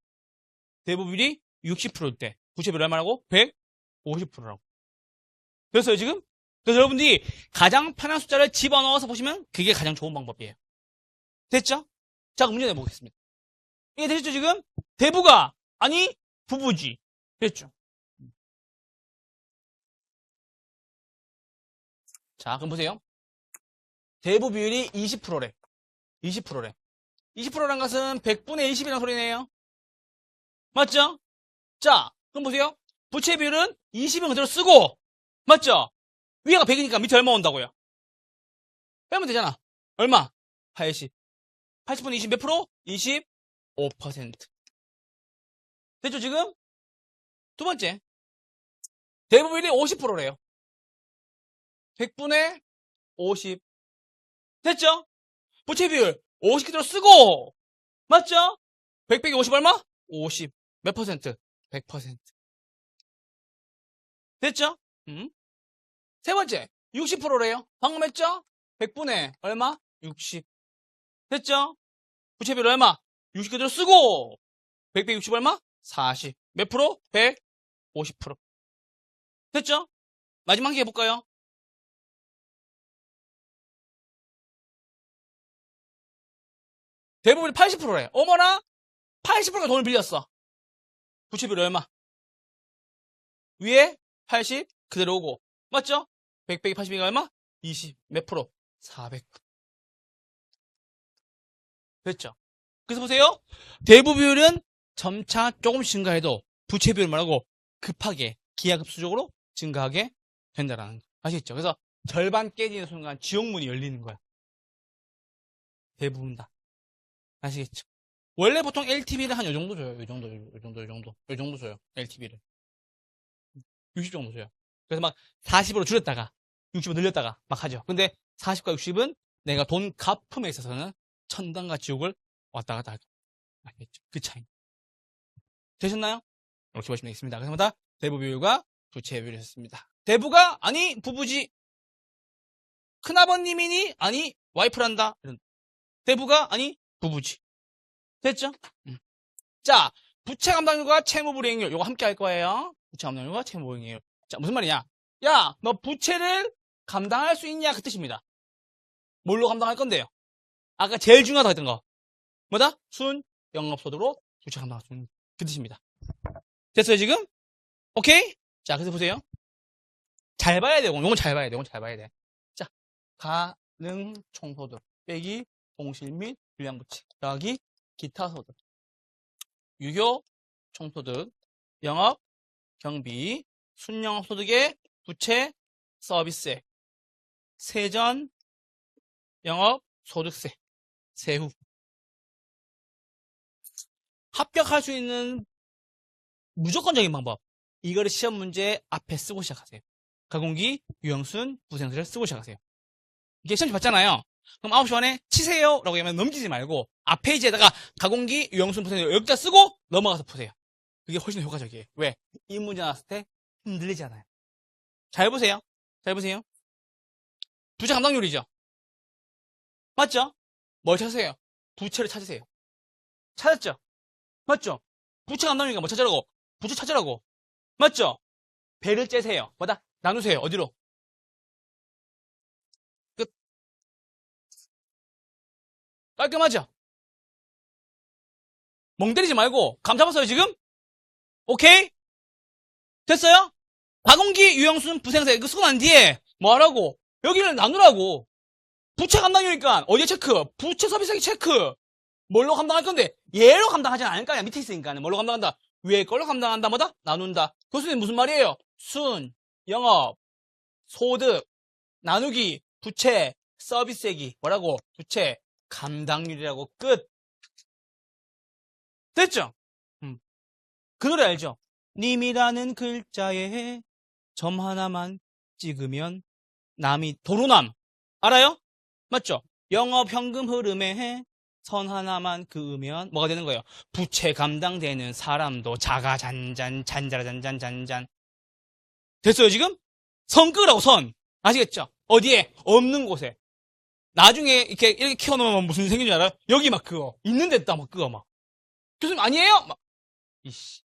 대부분이 60%일 때 부채비율 얼마라고? 150%라고. 됐어요 지금? 그래서 여러분들이 가장 편한 숫자를 집어넣어서 보시면 그게 가장 좋은 방법이에요. 됐죠? 자, 문제 내보겠습니다. 이게 되셨죠 지금? 대부가 아니 부부지. 됐죠? 자, 그럼 보세요. 대부 비율이 20%래. 20%래. 20%란 것은 100분의 20이라는 소리네요. 맞죠? 자, 그럼 보세요. 부채 비율은 20은 그대로 쓰고, 맞죠? 위에가 100이니까 밑에 얼마 온다고요? 빼면 되잖아. 얼마? 80. 80분의 20 몇 프로? 25%. 됐죠, 지금? 두 번째. 대부 비율이 50%래요. 100분의 50. 됐죠? 부채 비율 50 그대로 쓰고, 맞죠? 100 빼기 50 얼마? 50. 몇 퍼센트? 100%. 됐죠? 세 번째, 60%래요. 방금 했죠? 100분의 얼마? 60. 됐죠? 부채비율 얼마? 60 그대로 쓰고, 100 빼기 60 얼마? 40. 몇 프로? 150%. 됐죠? 마지막 개 해볼까요? 대부분이 80%래. 어머나? 80%가 돈을 빌렸어. 부채비율 얼마? 위에 80 그대로 오고, 맞죠? 100 빼기 80이 얼마? 20. 몇 프로? 400. 됐죠? 그래서 보세요. 대부 비율은 점차 조금씩 증가해도 부채 비율 말고 급하게 기하급수적으로 증가하게 된다라는 거. 아시겠죠? 그래서 절반 깨지는 순간 지옥문이 열리는 거야. 대부분 다. 아시겠죠? 원래 보통 LTV를 한 요 정도 줘요. 요 정도 줘요. LTV를. 60 정도 줘요. 그래서 막 40으로 줄였다가 60으로 늘렸다가 막 하죠. 근데 40과 60은 내가 돈 갚음에 있어서는 천당과 지옥을 왔다 갔다 하죠. 알겠죠? 그 차이. 되셨나요? 이렇게 보시면 되겠습니다. 그래서 대부 비율과 부채 비율이었습니다. 대부가 아니 부부지. 큰아버님이니 아니 와이프란다. 대부가 아니 부부지. 됐죠? 자, 부채 감당률과 채무 불이행률 요거 함께 할 거예요. 부채 감당률과 채무 불이행률. 자, 무슨 말이냐? 야, 너 부채를 감당할 수 있냐? 그 뜻입니다. 뭘로 감당할 건데요? 아까 제일 중요하다고 했던 거. 뭐다? 순 영업소득으로 부채 감당할 수 있는 그 뜻입니다. 됐어요, 지금? 오케이? 자, 그래서 보세요. 잘 봐야 돼요. 요건 잘 봐야 돼. 요건 잘 봐야 돼. 자, 가능 총소득 빼기 공실 및 불량부채 더하기 기타 소득. 유효 총소득, 영업 경비, 순영업 소득의 부채 서비스세, 세전 영업 소득세, 세후. 합격할 수 있는 무조건적인 방법. 이거를 시험 문제 앞에 쓰고 시작하세요. 가공기, 유형순, 부생세를 쓰고 시작하세요. 이게 시험지 봤잖아요. 그럼 9시 반에 치세요 라고 하면 넘기지 말고 앞 페이지에다가 가공기, 유형순, 부생세 여기다 쓰고 넘어가서 푸세요. 그게 훨씬 효과적이에요. 왜? 이 문제 나왔을 때 흔들리지 않아요. 잘 보세요. 잘 보세요. 부채 감당률이죠. 맞죠? 뭘 찾으세요? 부채를 찾으세요. 찾았죠? 맞죠? 부채 감당률이니까 뭐 찾으라고? 부채 찾으라고. 맞죠? 배를 째세요. 뭐다? 나누세요. 어디로? 끝. 깔끔하죠? 멍 때리지 말고 감 잡았어요 지금? 오케이? 됐어요? 가공기, 유형순, 부생세 이거 쓰고 난 뒤에 뭐 하라고? 여기를 나누라고. 부채 감당률이니까 어디에 체크? 부채 서비스액 체크. 뭘로 감당할 건데 얘로 감당하지 않을 거 아니야. 밑에 있으니까 뭘로 감당한다? 위에 걸로 감당한다. 뭐다? 나눈다. 교수님 무슨 말이에요? 순, 영업, 소득, 나누기, 부채, 서비스액이 뭐라고? 부채 감당률이라고. 끝. 됐죠? 그 노래 알죠? 님이라는 글자에 점 하나만 찍으면 남이 도로남. 알아요? 맞죠? 영업 현금 흐름에 선 하나만 그으면 뭐가 되는 거예요? 부채 감당되는 사람도 자가 잔잔 잔자라 잔잔 잔잔. 됐어요 지금? 선 끄라고 선. 아시겠죠? 어디에? 없는 곳에. 나중에 이렇게 키워놓으면 무슨 일이 생기는 줄 알아요? 여기 막 그어. 있는 데다 막 그어, 막. 교수님, 아니에요? 막. 이씨.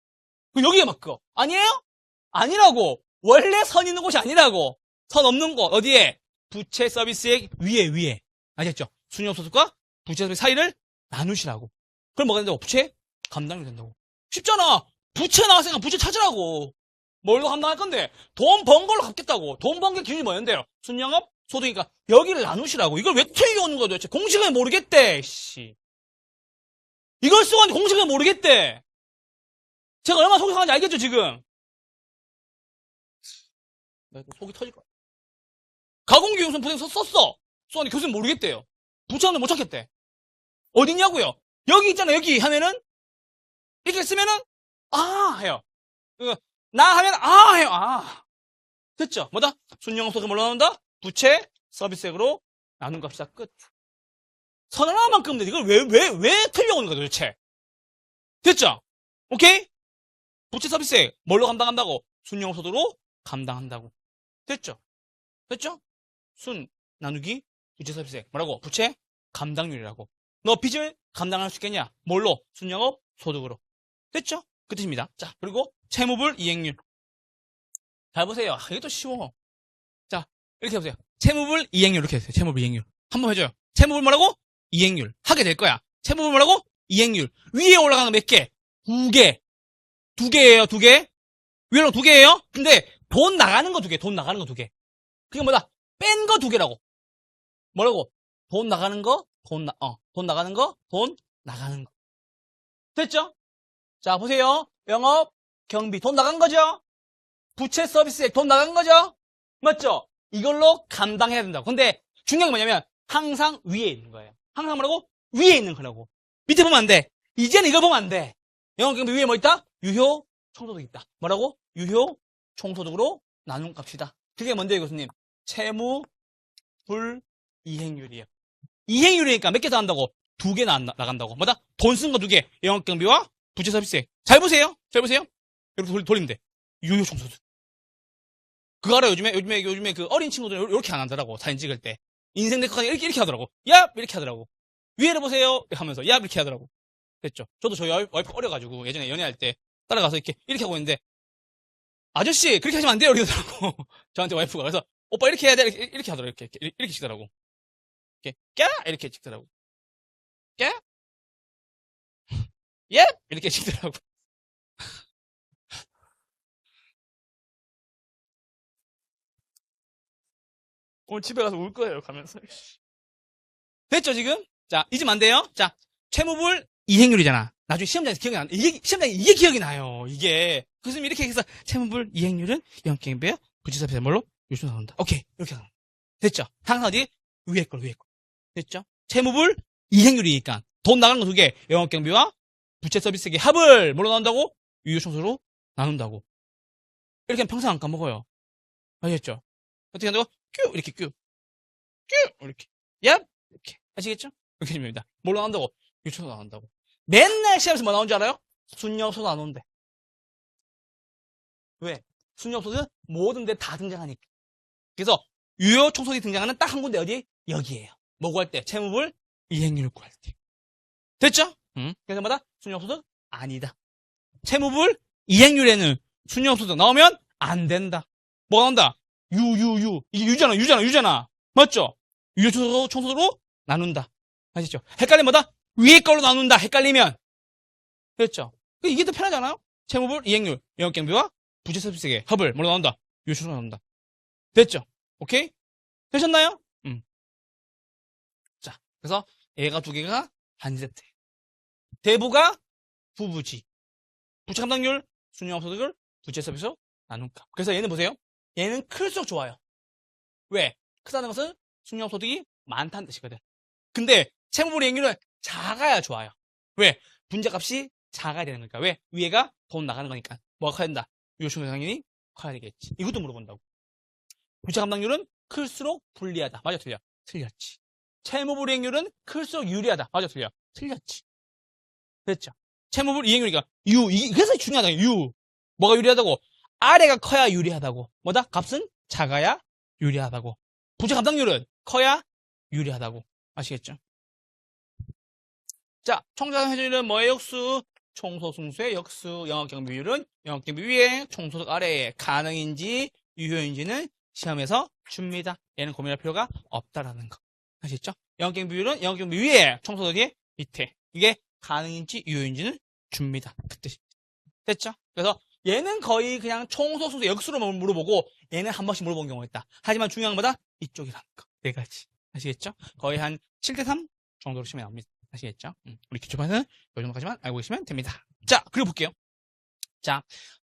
여기에 막 그어. 아니에요? 아니라고. 원래 선 있는 곳이 아니라고. 선 없는 곳. 어디에? 부채 서비스액 위에. 아셨죠? 순위없어서과 부채 서비스 사이를 나누시라고. 그럼 뭐가 된다고? 부채 감당이 된다고. 쉽잖아. 부채 나왔으니까 부채 찾으라고. 뭘로 감당할 건데? 돈 번 걸로 갚겠다고. 돈 번 게 기준이 뭐였는데요? 순영업, 소득이니까 여기를 나누시라고. 이걸 왜 틀려오는 거야 도대체? 공식을 모르겠대. 씨. 이걸 쓰고 왔는데 공식을 모르겠대. 제가 얼마나 속이 상한지 알겠죠 지금? 속이 터질 거야. 가공기용선 부생 썼어. 썼는데 교수님 모르겠대요. 부채하는데 못 찾겠대. 어딨냐고요? 여기 있잖아 여기 하면은 이렇게 쓰면은 아 해요. 나 하면 아 해요. 아 됐죠? 뭐다? 순영업 소득 뭘로 나눈다? 부채 서비스액으로 나눈 값이다. 끝. 선 하나만 끄면 돼. 이걸 왜 틀려오는 거야 도대체? 됐죠? 오케이? 부채 서비스액 뭘로 감당한다고? 순영업 소득으로 감당한다고. 됐죠? 순 나누기 부채 서비스액 뭐라고? 부채 감당률이라고. 너 빚을 감당할 수 있겠냐? 뭘로? 순영업 소득으로. 됐죠? 그 뜻입니다. 자, 그리고 채무불 이행률. 잘 보세요. 이게 또 쉬워. 자, 이렇게 해보세요. 채무불 이행률 이렇게 해주세요. 채무불 이행률. 한번 해줘요. 채무불 뭐라고? 이행률. 하게 될 거야. 채무불 뭐라고? 이행률. 위에 올라가는 거 몇 개? 2개. 2개예요, 2개. 위로 2개예요? 근데 돈 나가는 거 2개. 돈 나가는 거 2개. 그게 뭐다? 뺀 거 2개라고. 뭐라고? 돈 나가는 거, 돈 나가는 거, 돈 나가는 거. 됐죠? 자, 보세요. 영업, 경비. 돈 나간 거죠? 부채 서비스액 돈 나간 거죠? 맞죠? 이걸로 감당해야 된다고. 근데 중요한 게 뭐냐면 항상 위에 있는 거예요. 항상 뭐라고? 위에 있는 거라고. 밑에 보면 안 돼. 이제는 이걸 보면 안 돼. 영업, 경비 위에 뭐 있다? 유효, 총소득 있다. 뭐라고? 유효, 총소득으로 나눈 값이다. 그게 뭔데요, 교수님? 채무, 불, 이행률이에요. 이행률이니까 몇 개 더 한다고? 2개 나간다고. 뭐다? 돈 쓴 거 2개. 영업경비와 부채 서비스액. 잘 보세요. 이렇게 돌리면 돼. 유효 총소득. 그거 알아요? 요즘에 그 어린 친구들은 이렇게 안 하더라고. 사진 찍을 때. 인생 네컷 이렇게 하더라고. 야! 이렇게 하더라고. 위에를 보세요. 하면서 야! 이렇게 하더라고. 됐죠? 저도 저희 와이프 어려가지고 예전에 연애할 때 따라가서 이렇게 하고 있는데 아저씨 그렇게 하시면 안 돼요. 이러더라고. 저한테 와이프가. 그래서 오빠 이렇게 해야 돼. 이렇게 하더라고. 이렇게 찍더라고. 이렇게 꺄! 이렇게 찍더라고. 꺄! 예! 이렇게 찍더라고. 오늘 집에 가서 울 거예요, 가면서. 됐죠, 지금? 자, 잊으면 안 돼요. 자, 채무불 이행률이잖아. 나중에 시험장에서 기억이 나. 시험장에 이게 기억이 나요. 이게. 교수님 이렇게 해서 채무불 이행률은 영업경비와 부채서비스 뭘로? 요즘 나온다. 오케이. 이렇게 나온다. 됐죠? 항상 어디? 위에 걸. 됐죠? 채무불 이행률이니까 돈 나가는 거 2개. 영업경비와 부채서비스의 합을 뭘로 나온다고? 유효총수로 나눈다고. 이렇게 하면 평생 안 까먹어요. 아시겠죠? 어떻게 한다고? 큐! 이렇게 큐! 이렇게. 얍! 이렇게. 아시겠죠? 이렇게 됩니다. 뭘로 나온다고? 유효총수 나온다고. 맨날 시험에서 뭐 나온 줄 알아요? 순영업소득 안 오는데. 왜? 순영업소득은 모든 데 다 등장하니까. 그래서 유효총수득이 등장하는 딱 한 군데 어디? 여기에요. 뭐 구할 때? 채무불 이행률 구할 때. 됐죠? 그래서 뭐다? 순영업소득 아니다. 채무불 이행률에는 순영업소득 나오면 안 된다. 뭐가 나온다? 이게 유잖아. 맞죠? 유효총소득으로 나눈다. 아시죠? 헷갈리면 뭐다? 위에 걸로 나눈다. 헷갈리면. 됐죠? 이게 더 편하잖아요? 채무불 이행률, 영업경비와 부채서비스의 합을 뭘로 나온다? 유효총소득으로 나눈다. 됐죠? 오케이? 되셨나요? 자, 그래서 얘가 2개가 한 세트. 대부가 부부지. 부채 감당률, 순영업소득을 부채서비스로 나눈 값. 그래서 얘는 보세요. 얘는 클수록 좋아요. 왜? 크다는 것은 순영업소득이 많다는 뜻이거든. 근데 채무불 이행률은 작아야 좋아요. 왜? 분자값이 작아야 되는 거니까. 왜? 위에가 돈 나가는 거니까. 뭐가 커야 된다? 유효총수득 당연히 커야 되겠지. 이것도 물어본다고. 부채 감당률은 클수록 불리하다. 맞아, 틀려? 틀렸지. 채무불 이행률은 클수록 유리하다. 맞아, 틀려? 틀렸지. 됐죠? 채무불 이행률이니까 그래서 중요하다. 뭐가 유리하다고? 아래가 커야 유리하다고. 뭐다? 값은 작아야 유리하다고. 부채 감당률은 커야 유리하다고. 아시겠죠? 자, 총자산 회전율은 뭐의 역수? 총소승수의 역수. 영업경 비율은 영업경 비율 위에, 총소득 아래에 가능인지 유효인지는 시험에서 줍니다. 얘는 고민할 필요가 없다라는 거. 아시겠죠? 영업경 비율은 영업경 비율 위에, 총소득의 밑에. 이게 가능인지 유효인지는 줍니다. 그 뜻이. 됐죠? 그래서 얘는 거의 그냥 총소승수 역수로 물어보고 얘는 한 번씩 물어본 경우가 있다. 하지만 중요한 거다 이쪽이라는 거. 네 가지. 아시겠죠? 거의 한 7대3 정도로 시험에 나옵니다. 아시겠죠? 우리 기초반은 이 정도까지만 알고 계시면 됩니다. 자, 그리고 볼게요. 자,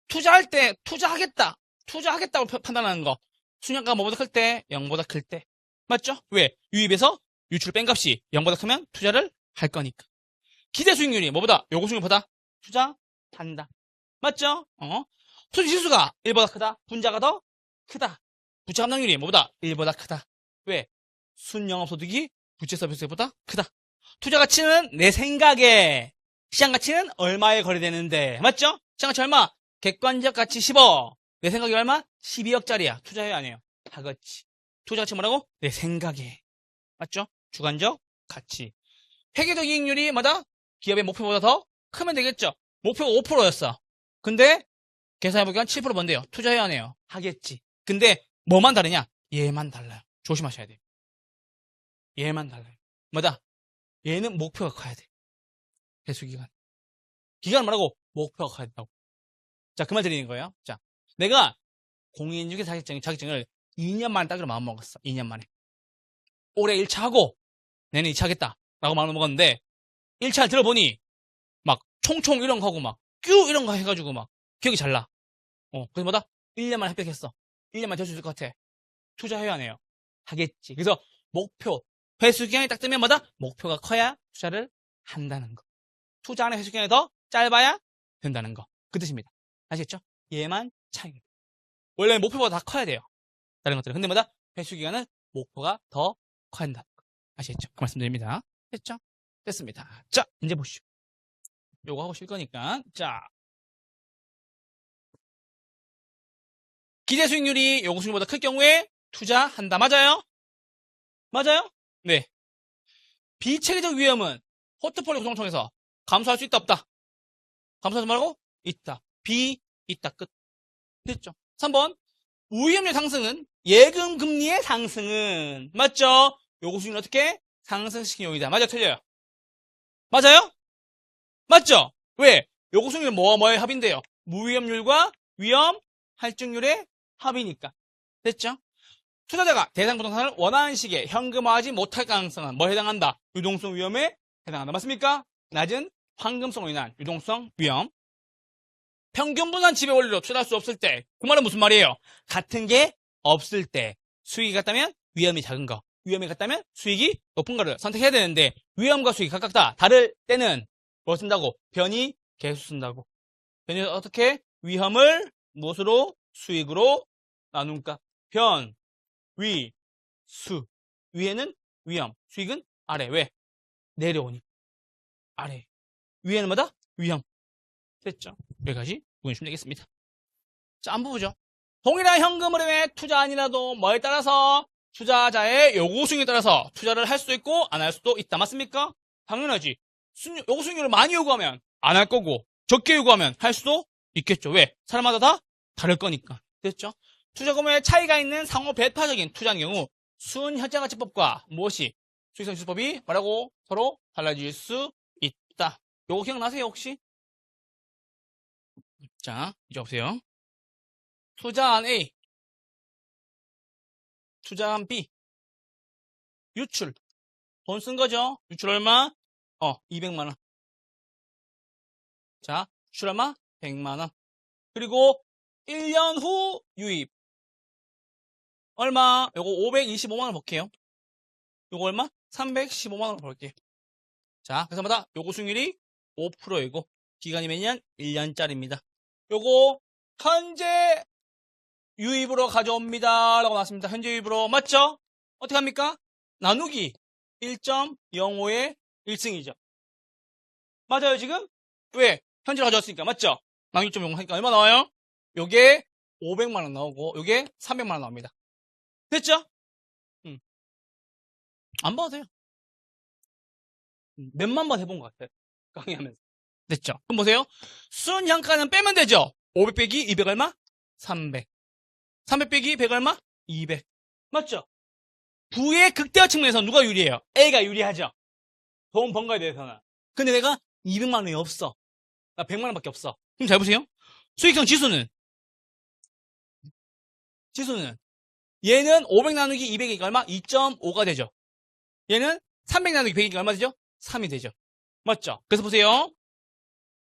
투자할 때 투자하겠다고 판단하는 거. 순양가가 뭐보다 클 때? 0보다 클 때. 맞죠? 왜? 유입에서 유출 뺀 값이 0보다 크면 투자를 할 거니까. 기대 수익률이 뭐보다? 요구 수익률보다 투자한다. 맞죠? 투자 지수가 1보다 크다. 분자가 더 크다. 부채 감당률이 뭐보다? 1보다 크다. 왜? 순영업소득이 부채 서비스보다 크다. 투자 가치는 내 생각에 시장 가치는 얼마에 거래되는데 맞죠? 시장 가치 얼마? 객관적 가치 10억. 내 생각이 얼마? 12억짜리야. 투자해야 안 해요? 다그치. 투자 가치 뭐라고? 내 생각에. 맞죠? 주관적 가치. 회계적 이익률이 뭐다? 기업의 목표보다 더 크면 되겠죠? 목표가 5%였어. 근데 계산해보기엔 7% 뭔데요? 투자해야 안 해요? 하겠지. 근데 뭐만 다르냐? 얘만 달라요. 조심하셔야 돼요. 얘만 달라요. 뭐다? 얘는 목표가 커야 돼. 회수기간. 기간 뭐라고? 목표가 커야 된다고. 자, 그 말 드리는 거예요. 자, 내가 공인중개 자격증을 2년 만에 따기로 마음먹었어. 2년 만에. 올해 1차 하고 내년 2차 하겠다. 라고 마음을 먹었는데 1차를 들어보니 막 총총 이런 거 하고 막 뀨 이런 거 해가지고 막 기억이 잘 나. 그래서 뭐다? 1년 만에 합격했어. 1년 만에 될 수 있을 것 같아. 투자해야 안 해요? 하겠지. 그래서 목표. 회수기간이 딱 뜨면 뭐다? 목표가 커야 투자를 한다는 거. 투자하는 회수기간이 더 짧아야 된다는 거. 그 뜻입니다. 아시겠죠? 얘만 차이입니다. 원래 목표보다 다 커야 돼요. 다른 것들은. 근데 뭐다? 회수기간은 목표가 더 커야 한다는 거. 아시겠죠? 그 말씀 드립니다. 됐죠? 됐습니다. 자, 이제 보시죠. 요거 하고 쉴 거니까. 자. 기대 수익률이 요구 수익률보다 클 경우에 투자한다. 맞아요? 맞아요? 네. 비체계적 위험은 포트폴리오 구성청에서 감소할 수 있다 없다? 감소하지 말고 있다. 있다. 끝. 됐죠? 3번. 우위험률 상승은 예금 금리의 상승은 맞죠? 요구 수익률 어떻게? 상승시킨 요인이다. 맞아 틀려요? 맞아요? 맞죠? 왜? 요구 수익률은 뭐의 합인데요? 무위험률과 위험 할증률의 합이니까. 됐죠? 투자자가 대상 부동산을 원하는 시기에 현금화하지 못할 가능성은 뭐에 해당한다? 유동성 위험에 해당한다. 맞습니까? 낮은 황금성으로 인한 유동성 위험. 평균 분산 지배 원리로 투자할 수 없을 때. 그 말은 무슨 말이에요? 같은 게 없을 때. 수익이 같다면 위험이 작은 거. 위험이 같다면 수익이 높은 거를 선택해야 되는데 위험과 수익이 각각 다를 때는 뭐 쓴다고? 변이 계수 쓴다고. 변이 어떻게? 위험을 무엇으로? 수익으로 나눈까? 변. 위, 수. 위에는 위험, 수익은 아래. 왜? 내려오니. 아래. 위에는 뭐다? 위험. 됐죠? 여기까지 보내주시면 되겠습니다. 자, 한번 보죠. 동일한 현금 흐름의 투자 아니라도 뭐에 따라서 투자자의 요구 수익에 따라서 투자를 할 수도 있고 안 할 수도 있다. 맞습니까? 당연하지. 요구 수익률을 많이 요구하면 안 할 거고 적게 요구하면 할 수도 있겠죠. 왜? 사람마다 다 다를 거니까. 됐죠? 투자 규모에 차이가 있는 상호 배타적인 투자의 경우 순현장가치법과 무엇이 수익성 지수법이 뭐라고 서로 달라질 수 있다. 요거 기억나세요 혹시? 자, 이제 보세요. 투자한 A, 투자한 B, 유출 돈 쓴 거죠. 유출 얼마? 200만 원. 자, 유출 얼마? 100만 원. 그리고 1년 후 유입 얼마? 요거 525만 원 볼게요. 요거 얼마? 315만 원 볼게요. 자, 그래서 뭐다? 요거 수익률이 5%이고 기간이 몇 년? 1년짜리입니다. 요거 현재 유입으로 가져옵니다. 라고 나왔습니다. 현재 유입으로. 맞죠? 어떻게 합니까? 나누기 1.05의 1승이죠. 맞아요, 지금? 왜? 현재로 가져왔으니까. 맞죠? 나누기 1.05 하니까 얼마 나와요? 요게 500만 원 나오고 요게 300만 원 나옵니다. 됐죠? 안 봐도 돼요. 몇만 번 해본 것 같아요. 강의하면서. 됐죠? 그럼 보세요. 순현가는 빼면 되죠? 500 빼기 200 얼마? 300. 300 빼기 100 얼마? 200. 맞죠? 부의 극대화 측면에서 누가 유리해요? A가 유리하죠? 돈 번 거에 대해서는. 근데 내가 200만 원이 없어. 나 100만 원밖에 없어. 그럼 잘 보세요. 수익성 지수는 얘는 500 나누기 200이니까 얼마? 2.5가 되죠. 얘는 300 나누기 100이니까 얼마 되죠? 3이 되죠. 맞죠? 그래서 보세요.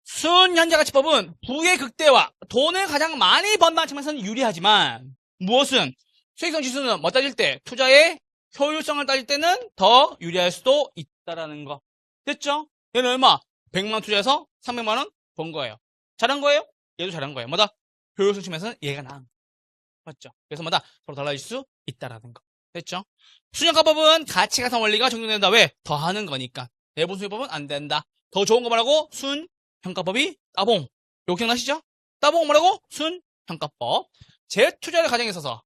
순현재가치법은 부의 극대화, 돈을 가장 많이 번다는 측면에서는 유리하지만 무엇은 수익성 지수는 뭐 따질 때 투자의 효율성을 따질 때는 더 유리할 수도 있다라는 거. 됐죠? 얘는 얼마? 100만 원 투자해서 300만 원 번 거예요. 잘한 거예요? 얘도 잘한 거예요. 뭐다? 효율성 측면에서는 얘가 나은 거. 맞죠? 그래서 뭐다? 서로 달라질 수 있다라는 거. 됐죠? 순현가법은 가치가상 원리가 적용된다. 왜? 더하는 거니까. 내분수요법은 안 된다. 더 좋은 거 말하고 순현가법이 따봉. 이거 기억나시죠? 따봉 뭐라고? 순현가법. 재투자를 가정에 있어서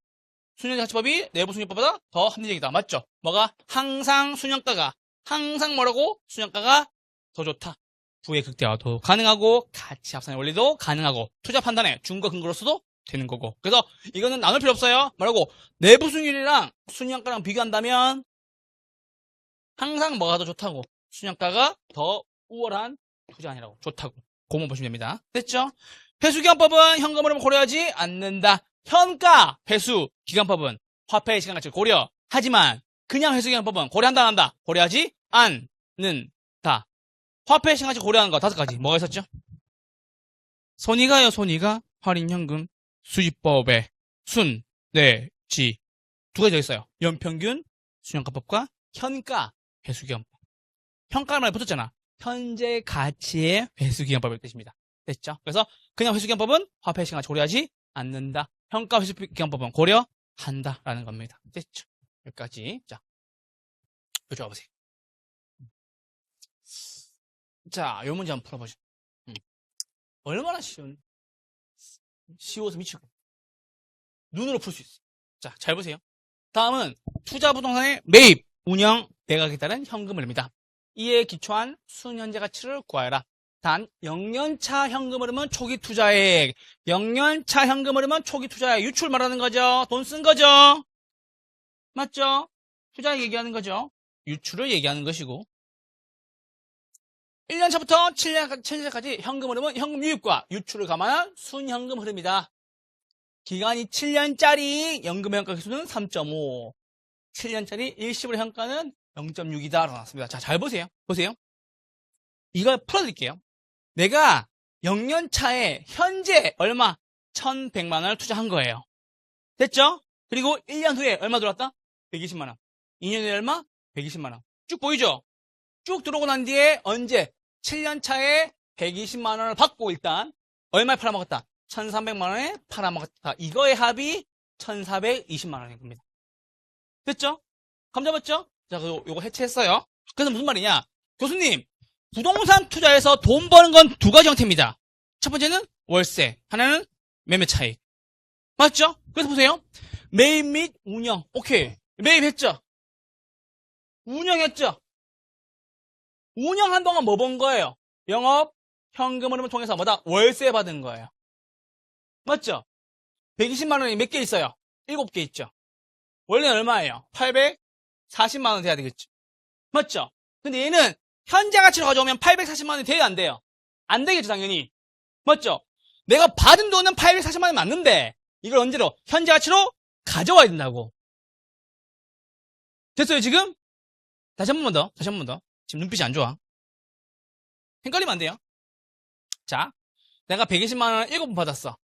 순현가치법이 내부순위법보다 더 합리적이다. 맞죠? 뭐가? 항상 순현가가 항상 뭐라고? 순현가가 더 좋다. 부의 극대화도 가능하고 가치 합산의 원리도 가능하고 투자 판단에 중거 근거로서도 되는 거고. 그래서 이거는 나눌 필요 없어요. 뭐라고? 내부 순위율이랑 순현가랑 비교한다면 항상 뭐가 더 좋다고? 순현가가 더 우월한 투자 아니라고. 좋다고. 그것만 보시면 됩니다. 됐죠? 회수기간법은 현금 흐름을 고려하지 않는다. 현가 회수 기간법은 화폐의 시간 가치를 고려하지만 그냥 회수기간법은 고려한다 안 한다. 고려하지 않는다. 화폐의 시간 가치 고려하는 거 5가지. 뭐가 있었죠? 손익가요. 손익가 할인현금 수지법의 순, 내, 지 2가지 더 있어요. 연평균 순현가법과 현가 회수기간법. 현가를 많이 붙었잖아. 현재 가치의 회수기간법의 뜻입니다. 됐죠? 그래서 그냥 회수기간법은 화폐의 시간 가치 고려하지 않는다. 현가 회수기간법은 고려한다라는 겁니다. 됐죠? 여기까지. 자, 이거 좋아보세요. 자, 요 문제 한번 풀어보죠. 얼마나 쉬워서 미치고. 눈으로 풀 수 있어. 자, 잘 보세요. 다음은 투자 부동산의 매입, 운영, 매각에 따른 현금 흐름이다. 이에 기초한 순현재 가치를 구하여라. 단 0년차 현금 흐름은 초기 투자액, 0년차 현금 흐름은 초기 투자액, 유출 말하는 거죠. 돈 쓴 거죠. 맞죠? 투자액 얘기하는 거죠. 유출을 얘기하는 것이고 1년차부터 7년차까지 현금 흐름은 현금 유입과 유출을 감안한 순현금 흐름이다. 기간이 7년짜리 연금의 현가 기수는 3.5, 7년짜리 일시불의 현가는 0.6이다 라고 나왔습니다. 자, 잘 보세요. 보세요. 이걸 풀어드릴게요. 내가 0년 차에 현재 얼마? 1,100만 원을 투자한 거예요. 됐죠? 그리고 1년 후에 얼마 들어왔다? 120만 원. 2년 후에 얼마? 120만 원. 쭉 보이죠? 쭉 들어오고 난 뒤에 언제? 7년 차에 120만 원을 받고 일단 얼마에 팔아먹었다? 1,300만 원에 팔아먹었다. 이거의 합이 1,420만 원인 겁니다. 됐죠? 감 잡았죠? 자, 요거 해체했어요. 그래서 무슨 말이냐? 교수님, 부동산 투자에서 돈 버는 건 2가지 형태입니다. 첫 번째는 월세, 하나는 매매 차익. 맞죠? 그래서 보세요. 매입 및 운영. 오케이. 매입했죠? 운영했죠? 운영한 동안 뭐 번 거예요? 영업, 현금 흐름을 통해서 뭐다? 월세 받은 거예요. 맞죠? 120만 원이 몇 개 있어요? 7개 있죠? 원래는 얼마예요? 840만 원 돼야 되겠죠? 맞죠? 근데 얘는 현재 가치로 가져오면 840만 원이 돼야 안 돼요? 안 되겠죠, 당연히. 맞죠? 내가 받은 돈은 840만 원이 맞는데 이걸 언제로? 현재 가치로 가져와야 된다고. 됐어요, 지금? 다시 한 번만 더. 지금 눈빛이 안 좋아. 헷갈리면 안 돼요. 자, 내가 120만 원을 7번 받았어.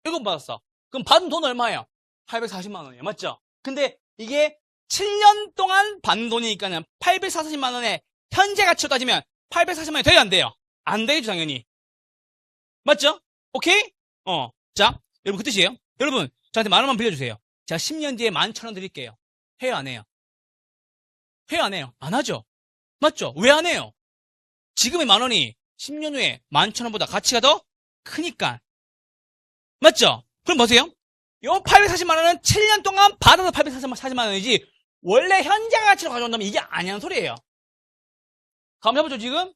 7번 받았어. 그럼 받은 돈 얼마예요? 840만 원이에요. 맞죠? 근데 이게 7년 동안 받는 돈이니까는 840만 원에 현재 가치로 따지면 840만 원이 돼야 안 돼요? 안 되죠, 당연히. 맞죠? 오케이? 자, 여러분 그 뜻이에요. 여러분, 저한테 만 원만 빌려주세요. 제가 10년 뒤에 11,000원 드릴게요. 해요, 안 해요? 해요, 안 해요? 안 하죠? 맞죠? 왜 안 해요? 지금의 만 원이 10년 후에 11,000원보다 가치가 더 크니까. 맞죠? 그럼 보세요. 요 840만 원은 7년 동안 받아서 840만 원이지 원래 현재 가치로 가져온다면 이게 아니라는 소리예요. 감사하죠 지금?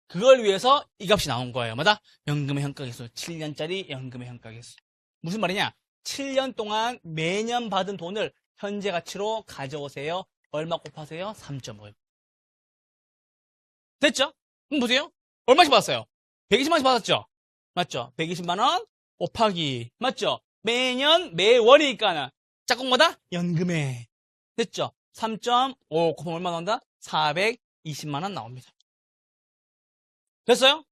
그걸 위해서 이 값이 나온 거예요. 뭐다? 연금의 현가계수. 7년짜리 연금의 현가계수. 무슨 말이냐? 7년 동안 매년 받은 돈을 현재 가치로 가져오세요. 얼마 곱하세요? 3.5. 됐죠? 그럼 보세요. 얼마씩 받았어요? 120만 원씩 받았죠? 맞죠? 120만 원 곱하기 맞죠? 매년 매월이니까는 짝꿍마다 연금에 됐죠? 3.5 곱하면 얼마 나온다? 420만 원 나옵니다. 됐어요?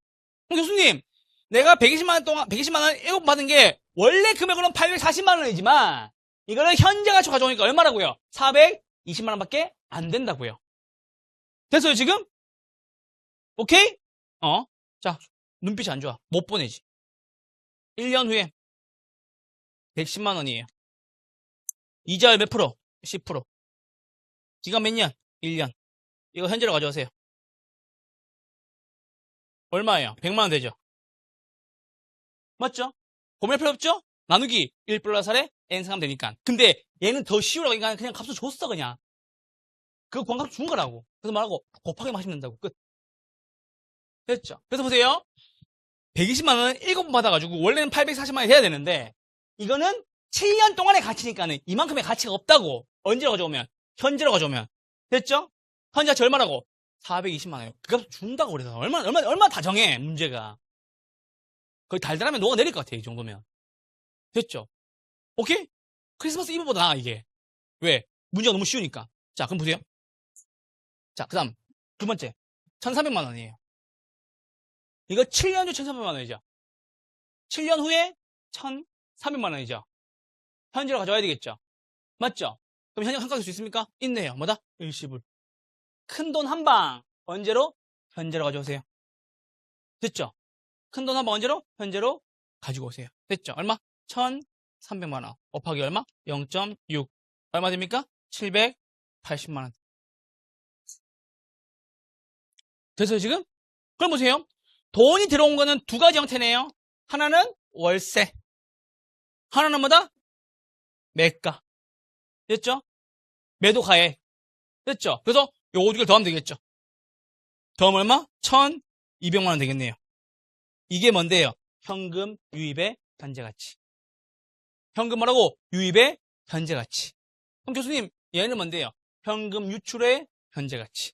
그럼 교수님, 내가 120만 원 동안 120만 원 1곱 받은 게 원래 금액으로는 840만 원이지만 이거는 현재 가치로 가져오니까 얼마라고요? 420만 원밖에 안 된다고요. 됐어요 지금? 오케이? 자, 눈빛이 안 좋아. 못 보내지. 1년 후에 110만 원이에요. 이자율 몇 프로? 10%. 기간 몇 년? 1년. 이거 현재로 가져오세요. 얼마예요? 100만 원 되죠? 맞죠? 고민할 필요 없죠? 나누기 1 플러스 R에 N 생각하면 되니까. 근데 얘는 더 쉬우라고 그냥 값을 줬어 그냥. 그 광값 준 거라고. 그래서 말하고 곱하기만 하시면 된다고. 끝. 됐죠? 그래서 보세요. 120만 원은 1곱 받아가지고 원래는 840만 원이 돼야 되는데 이거는 7년 동안의 가치니까는 이만큼의 가치가 없다고. 언제로 가져오면? 현재로 가져오면. 됐죠? 현재 가치 얼마라고? 420만 원이에요. 그 값 준다고 그래서. 얼마 다 정해, 문제가. 거의 달달하면 녹아내릴 것 같아, 이 정도면. 됐죠? 오케이? 크리스마스 이브보다 나아, 이게. 왜? 문제가 너무 쉬우니까. 자, 그럼 보세요. 자, 그 다음. 두 번째. 1,300만 원이에요. 이거 7년 후 1,300만 원이죠. 7년 후에 1,300만 원이죠. 현재로 가져와야 되겠죠. 맞죠? 그럼 현재 한가할 수 있습니까? 있네요. 뭐다? 일시불. 큰 돈 한 방. 언제로? 현재로 가져오세요. 됐죠? 큰 돈 한 방 언제로? 현재로 가지고 오세요. 됐죠? 얼마? 1,300만 원. 곱하기 얼마? 0.6. 얼마 됩니까? 780만 원. 됐어요, 지금? 그럼 보세요. 돈이 들어온 거는 두 가지 형태네요. 하나는 월세. 하나는 뭐다? 매가. 됐죠? 매도 가액. 됐죠? 그래서 요거 두 개를 더하면 되겠죠. 더하면 얼마? 1,200만 원 되겠네요. 이게 뭔데요? 현금 유입의 현재가치. 현금 뭐라고? 유입의 현재가치. 그럼 교수님, 얘는 뭔데요? 현금 유출의 현재가치.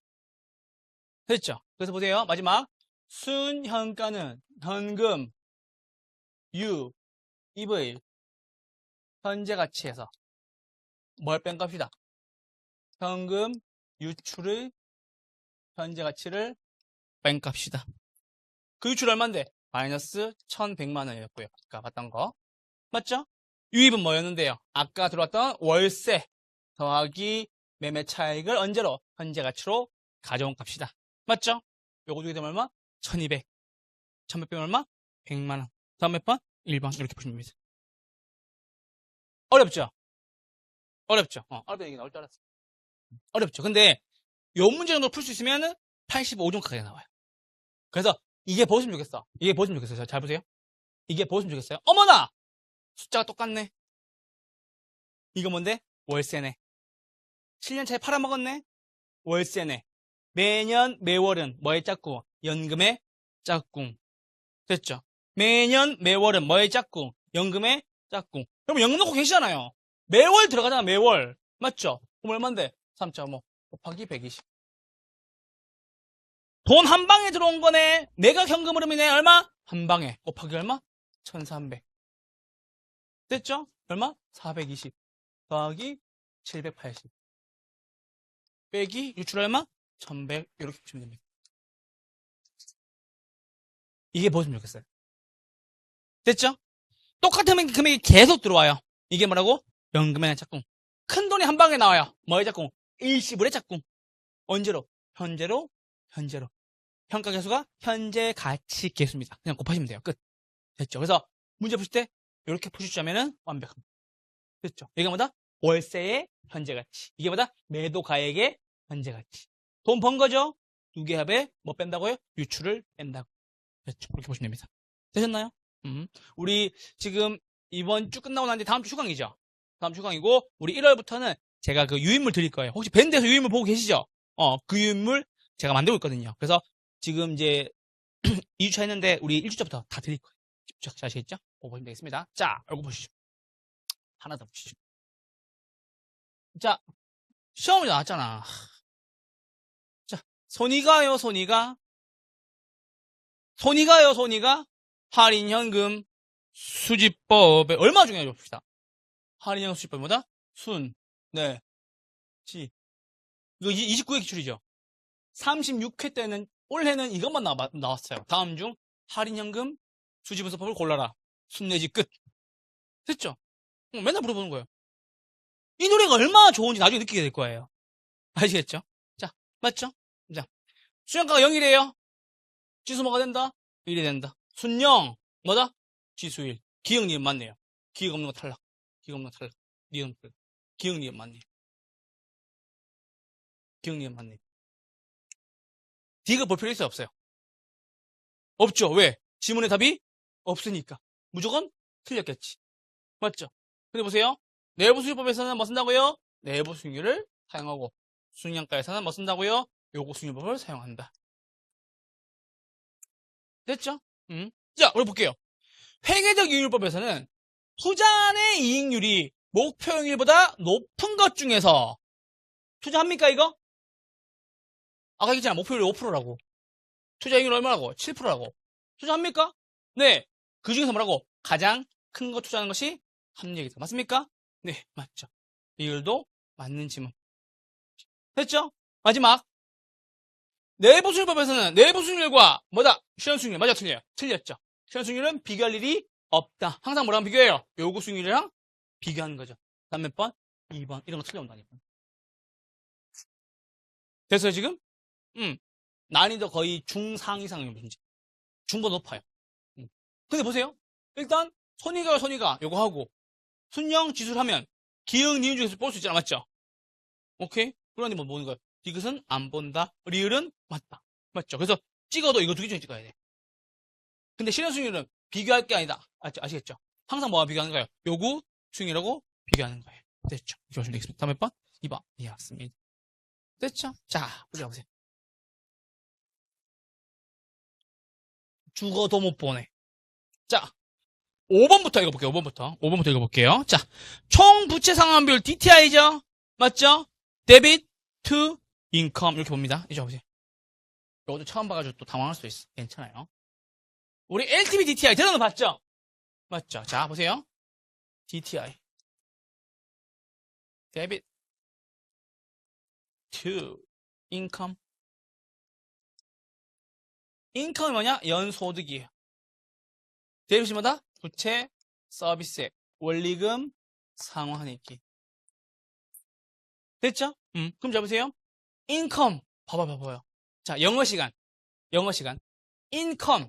됐죠? 그래서 보세요. 마지막. 순현가는 현금 유입의 현재가치에서 뭘 뺀 값이다? 현금 유출의 현재가치를 뺀 값이다. 그 유출 얼마인데? 마이너스 1,100만 원이었고요. 아까 봤던 거. 맞죠? 유입은 뭐였는데요? 아까 들어왔던 월세 더하기 매매 차익을 언제로? 현재가치로 가져온 값이다. 맞죠? 요거 두개 되면 얼마? 1,200. 1,100 빼면 얼마? 100만 원. 다음 몇 번? 1번. 이렇게 보시면 됩니다. 어렵죠? 어렵죠? 어렵다 얘기 나올 줄 알았어. 어렵죠? 근데 요 문제 정도 풀 수 있으면 85점까지 나와요. 그래서 이게 보시면 좋겠어. 이게 보시면 좋겠어요. 잘 보세요. 이게 보시면 좋겠어요. 어머나! 숫자가 똑같네. 이거 뭔데? 월세네. 7년 차에 팔아먹었네? 월세네. 매년 매월은 뭐의 짝꿍? 연금의 짝꿍. 됐죠? 매년 매월은 뭐의 짝꿍? 연금의 짝꿍. 그럼 연금 넣고 계시잖아요. 매월 들어가잖아, 매월. 맞죠? 그럼 얼만데? 3.5 곱하기 120. 돈 한 방에 들어온 거네. 내가 현금 흐름이네. 얼마? 한 방에. 곱하기 얼마? 1,300. 됐죠? 얼마? 420. 더하기 780. 빼기 유출 얼마? 1,100. 이렇게 보시면 됩니다. 이게 보시면 좋겠어요. 됐죠? 똑같은 금액이 계속 들어와요. 이게 뭐라고? 연금의 짝꿍. 큰 돈이 한 방에 나와요. 뭐의 짝꿍? 일시불의 짝꿍. 언제로? 현재로? 현재로. 평가 계수가 현재 가치 계수입니다. 그냥 곱하시면 돼요. 끝. 됐죠? 그래서 문제 푸실 때 이렇게 푸시자면은 완벽합니다. 됐죠? 이게 뭐다? 월세의 현재 가치. 이게 뭐다? 매도 가액의 현재 가치. 돈 번 거죠? 두 개 합에 뭐 뺀다고요? 유출을 뺀다고. 됐죠? 그렇게 보시면 됩니다. 되셨나요? 우리 지금 이번 주 끝나고 난 뒤에 다음 주 휴강이죠. 다음 주 휴강이고 우리 1월부터는 제가 그 유인물 드릴 거예요. 혹시 밴드에서 유인물 보고 계시죠? 그 유인물 제가 만들고 있거든요. 그래서 지금 이제 2주차 했는데 우리 1주차부터 다 드릴 거예요. 잘 아시겠죠? 보시면 되겠습니다. 자, 이거 보시죠. 하나 더 보시죠. 자, 시험이 나왔잖아. 자, 손이가요, 손이가? 손이가요, 손이가? 할인현금 수집법에 얼마 중요한지 봅시다. 할인현금 수집법보다 순, 네, 지. 이거 29회 기출이죠. 36회 때는 올해는 이것만 나왔어요. 다음 중 할인현금 수집분석법을 골라라. 순 내지 끝. 됐죠? 맨날 물어보는 거예요. 이 노래가 얼마나 좋은지 나중에 느끼게 될 거예요. 아시겠죠? 자, 맞죠? 자, 수량가가 0이래요. 지수 뭐가 된다? 1이 된다. 순0, 뭐다? 지수 1. 기억, 니은 맞네요. 기억 없는 거 탈락. 기억 없는 거 탈락. 니은 탈락. 기억, 니은 맞네요. 기억, 니은 맞네요. D가 볼 필요 있어요? 없어요? 없죠. 왜? 지문의 답이 없으니까. 무조건 틀렸겠지. 맞죠? 근데 보세요. 내부 수율법에서는 뭐 쓴다고요? 내부 수율을 사용하고 수량가에서는 뭐 쓴다고요? 요구 수율법을 사용한다. 됐죠? 자, 우리 볼게요. 회계적 이익률법에서는 투자의 이익률이 목표이익률보다 높은 것 중에서 투자합니까, 이거? 아까 얘기했잖아. 목표율이 5%라고. 투자이익률 얼마라고? 7%라고. 투자합니까? 네. 그 중에서 뭐라고? 가장 큰 거 투자하는 것이 합리적이다. 맞습니까? 네, 맞죠. 이율도 맞는 지문. 됐죠? 마지막. 내부 수율법에서는 내부 수율과 뭐다? 실현 수율. 맞아, 틀려요. 틀렸죠. 실현 수율은 비교할 일이 없다. 항상 뭐랑 비교해요? 요구 수율이랑 비교하는 거죠. 다음 몇 번? 2번. 이런 거 틀려온다니까. 됐어요, 지금? 난이도 거의 중상 이상의 문제. 중보다 높아요. 근데 보세요. 일단, 손이가 요거 하고, 순영 지수를 하면, 기억, 니은 중에서 볼 수 있잖아. 맞죠? 오케이? 그러니 뭐 보는 거예요. 이것은 안 본다. 리을은 맞다. 맞죠? 그래서 찍어도 이거 두 개 중에 찍어야 돼. 근데 실현 수율은 비교할 게 아니다. 아시겠죠? 항상 뭐와 비교하는 거예요? 요구 수율이라고 비교하는 거예요. 됐죠? 이렇게 보시면 되겠습니다. 다음 몇 번? 2번. 예, 맞습니다. 됐죠? 자, 우리 가보세요. 죽어도 못 보네. 자, 5번부터 읽어볼게요. 5번부터 읽어볼게요. 자, 총 부채 상환 비율 DTI죠? 맞죠? 데빗 투 인컴 이렇게 봅니다. 이제 보세요. 이것도 처음 봐가지고 또 당황할 수 있어. 괜찮아요. 우리 LTV DTI 들어는 봤죠? 맞죠? 자, 보세요. DTI 데빗 투 인컴 인컴이 뭐냐? 연소득이에요. 데빗이 뭐다? 부채, 서비스액, 원리금, 상환액기. 됐죠? 그럼 잡으세요. 인컴. 봐봐요. 자, 영어 시간. 인컴.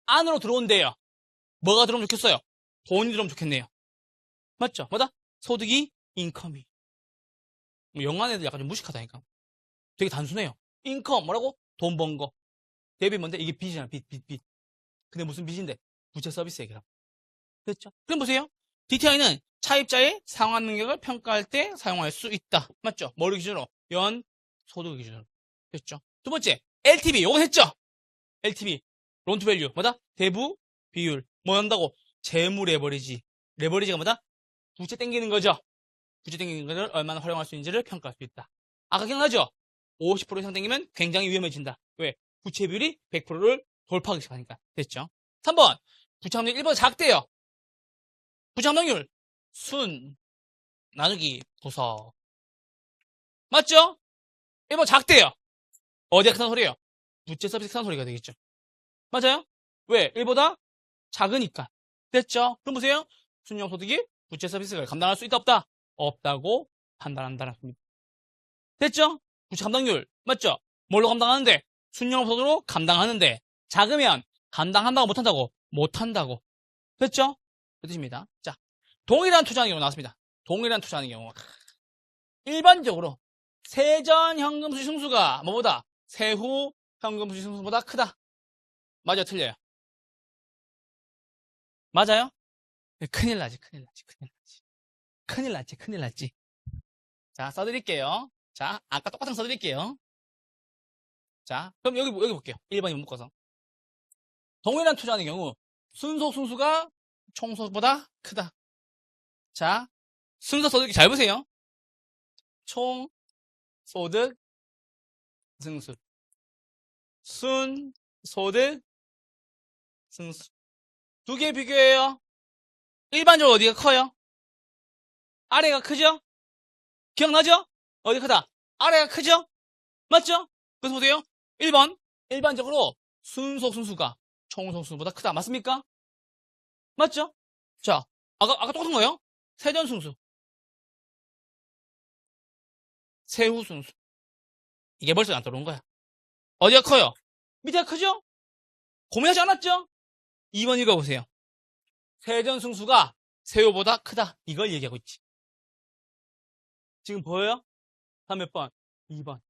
안으로 들어온대요. 뭐가 들어오면 좋겠어요? 돈이 들어오면 좋겠네요. 맞죠? 뭐다? 소득이 인컴이. 영어 애들 약간 좀 무식하다니까. 되게 단순해요. 인컴. 뭐라고? 돈 번 거. 데빗 뭔데? 이게 빚이잖아. 빚. 근데 무슨 빚인데? 부채 서비스액이라고. 됐죠? 그럼 보세요. DTI는 차입자의 상환 능력을 평가할 때 사용할 수 있다. 맞죠? 뭐를 기준으로? 연 소득 기준으로. 됐죠? 두 번째, LTV. 요건 했죠? LTV. 론 투 밸류. 뭐다? 대부 비율. 뭐 한다고? 재무 레버리지. 레버리지가 뭐다? 부채 땡기는 거죠? 부채 땡기는 것을 얼마나 활용할 수 있는지를 평가할 수 있다. 아까 기억나죠? 50% 이상 땡기면 굉장히 위험해진다. 왜? 부채 비율이 100%를 돌파하기 시작하니까. 됐죠? 3번. 부채 함량이 1보다 작대요. 부채 함량률. 순. 나누기 부서. 맞죠? 1보다 작대요. 어디가 큰 소리예요? 부채 서비스 큰 소리가 되겠죠. 맞아요? 왜? 1보다 작으니까. 됐죠? 그럼 보세요. 순영 소득이 부채 서비스를 감당할 수 있다 없다? 없다고 판단한다는 겁니다. 됐죠? 부채 감당률. 맞죠? 뭘로 감당하는데? 순영 소득으로 감당하는데 작으면 감당한다고 못한다고? 못한다고. 됐죠? 그 뜻입니다. 자, 동일한 투자하는 경우 나왔습니다. 동일한 투자하는 경우. 일반적으로 세전 현금 수지 승수가 뭐보다? 세후 현금 수지 승수보다 크다. 맞아요? 틀려요? 맞아요? 큰일 나지, 큰일 나지, 큰일 나지. 큰일 났지, 큰일 났지. 자, 써드릴게요. 자, 아까 똑같은 거 써드릴게요. 자, 그럼 여기 볼게요. 1번이면 묶어서. 동일한 투자하는 경우, 순수가 총소수보다 크다. 자, 순서 써드릴게요. 잘 보세요. 총, 소득, 승수. 순, 소득, 승수. 두 개 비교해요. 일반적으로 어디가 커요? 아래가 크죠? 기억나죠? 어디 크다? 아래가 크죠? 맞죠? 그래서 보세요. 1번. 일반적으로 순수가 총소수보다 크다. 맞습니까? 맞죠? 자, 아까 똑같은 거예요. 세전승수. 세후승수. 이게 벌써 안 들어온 거야. 어디가 커요? 밑에가 크죠? 고민하지 않았죠? 2번 읽어보세요. 세전승수가 세후보다 크다. 이걸 얘기하고 있지. 지금 보여요? 다음 몇 번? 2번.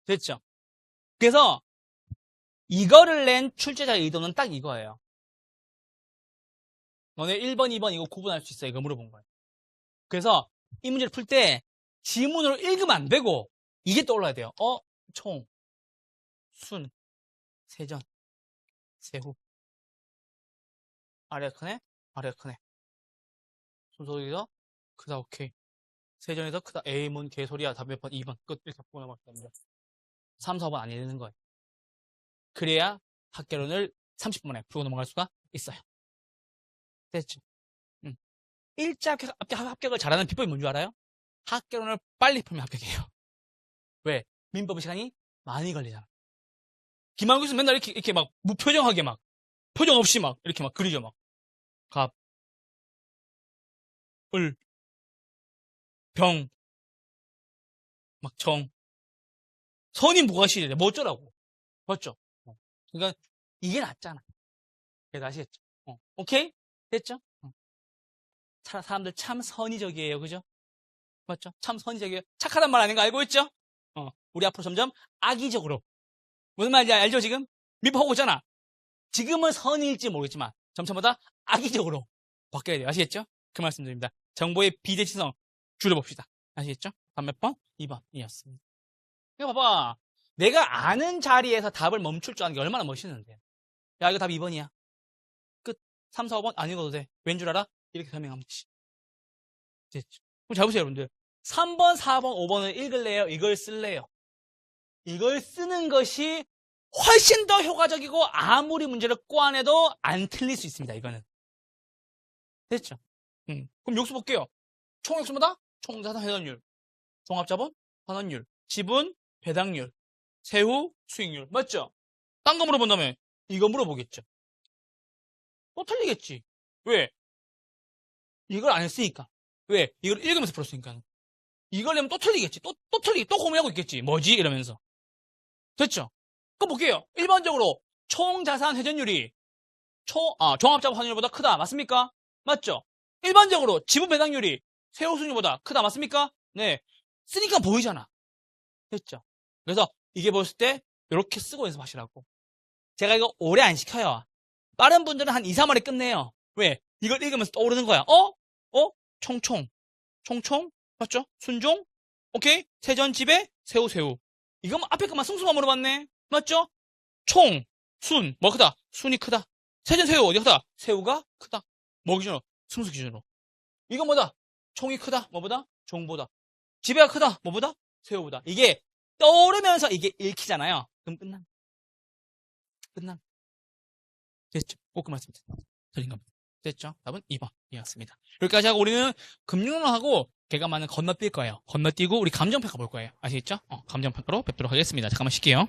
됐죠? 그래서 이거를 낸 출제자의 의도는 딱 이거예요. 너네 1번, 2번 이거 구분할 수 있어? 이거 물어본 거예요. 그래서 이 문제를 풀 때 지문으로 읽으면 안 되고 이게 떠올라야 돼요. 총, 순, 세전, 세후. 아래가 크네? 아래가 크네. 순서기가 크다, 오케이. 세전이 더 크다. 에이, 뭔 개소리야. 답 몇 번? 2번. 끝. 이렇게 보고 넘어갔답니다. 3, 4번 안 읽는 거예요. 그래야 학개론을 30분 만에 풀고 넘어갈 수가 있어요. 됐죠? 1차 합격을 잘하는 비법이 뭔 줄 알아요? 학개론을 빨리 풀면 합격이에요. 왜? 민법 시간이 많이 걸리잖아. 기말고사 맨날 이렇게 막 무표정하게 막 표정 없이 막 이렇게 막 그리죠 막. 갑, 을, 병, 막 정. 선이 뭐가 싫래? 뭐 어쩌라고. 맞죠? 그러니까 이게 낫잖아. 그래서 아시겠죠? 오케이? 됐죠? 사람들 참 선의적이에요. 그죠? 맞죠? 참 선의적이에요. 착하단 말 아닌 거 알고 있죠? 우리 앞으로 점점 악의적으로. 무슨 말인지 알죠, 지금? 미포하고 있잖아. 지금은 선의일지 모르겠지만, 점차마다 악의적으로 바뀌어야 돼요. 아시겠죠? 그 말씀드립니다. 정보의 비대칭성 줄여봅시다. 아시겠죠? 다음 몇 번? 2번이었습니다. 이거 봐봐. 내가 아는 자리에서 답을 멈출 줄 아는 게 얼마나 멋있는데. 야, 이거 답 2번이야. 끝. 3, 4, 5번 안 읽어도 돼. 왠 줄 알아? 이렇게 설명하면 되지. 됐죠? 그럼 잘 보세요, 여러분들. 3번, 4번, 5번을 읽을래요? 이걸 쓸래요? 이걸 쓰는 것이 훨씬 더 효과적이고 아무리 문제를 꼬아내도 안 틀릴 수 있습니다. 이거는. 됐죠? 그럼 욕수 볼게요. 총욕수마다 총자산 회전율, 종합자본 환원율, 지분 배당률, 세후 수익률. 맞죠? 딴 거 물어본다면 이거 물어보겠죠. 또 틀리겠지. 왜? 이걸 안 했으니까. 왜? 이걸 읽으면서 풀었으니까. 이걸 내면 또 틀리겠지. 또 틀리게 또 고민하고 있겠지. 뭐지? 이러면서. 됐죠? 그럼 볼게요. 일반적으로 총자산 회전율이 종합자본 환율보다 크다. 맞습니까? 맞죠? 일반적으로 지분 배당률이 세후 수익률보다 크다. 맞습니까? 네. 쓰니까 보이잖아. 됐죠? 그래서 이게 보였을 때 이렇게 쓰고 연습하시라고. 제가 이거 오래 안 시켜요. 빠른 분들은 한 2, 3월에 끝내요. 왜? 이걸 읽으면서 떠오르는 거야. 총총. 맞죠? 순종? 오케이? 세전, 지배, 세후. 이거 앞에 것만 승수만 물어봤네. 맞죠? 총, 순, 뭐 크다? 순이 크다. 세전, 세후 어디 크다? 세후가 크다. 뭐 기준으로? 승수 기준으로. 이건 뭐다? 총이 크다. 뭐보다? 종보다. 지배가 크다. 뭐보다? 세후보다. 이게 떠오르면서 이게 읽히잖아요. 그럼 끝난. 됐죠? 꼭 그 말씀 드린 겁니다. 됐죠? 답은 2번이었습니다. 여기까지 하고 우리는 금융론하고 개가 많은 건너뛸 거예요. 건너뛰고 우리 감정평가 볼 거예요. 아시겠죠? 감정평가로 뵙도록 하겠습니다. 잠깐만 쉴게요.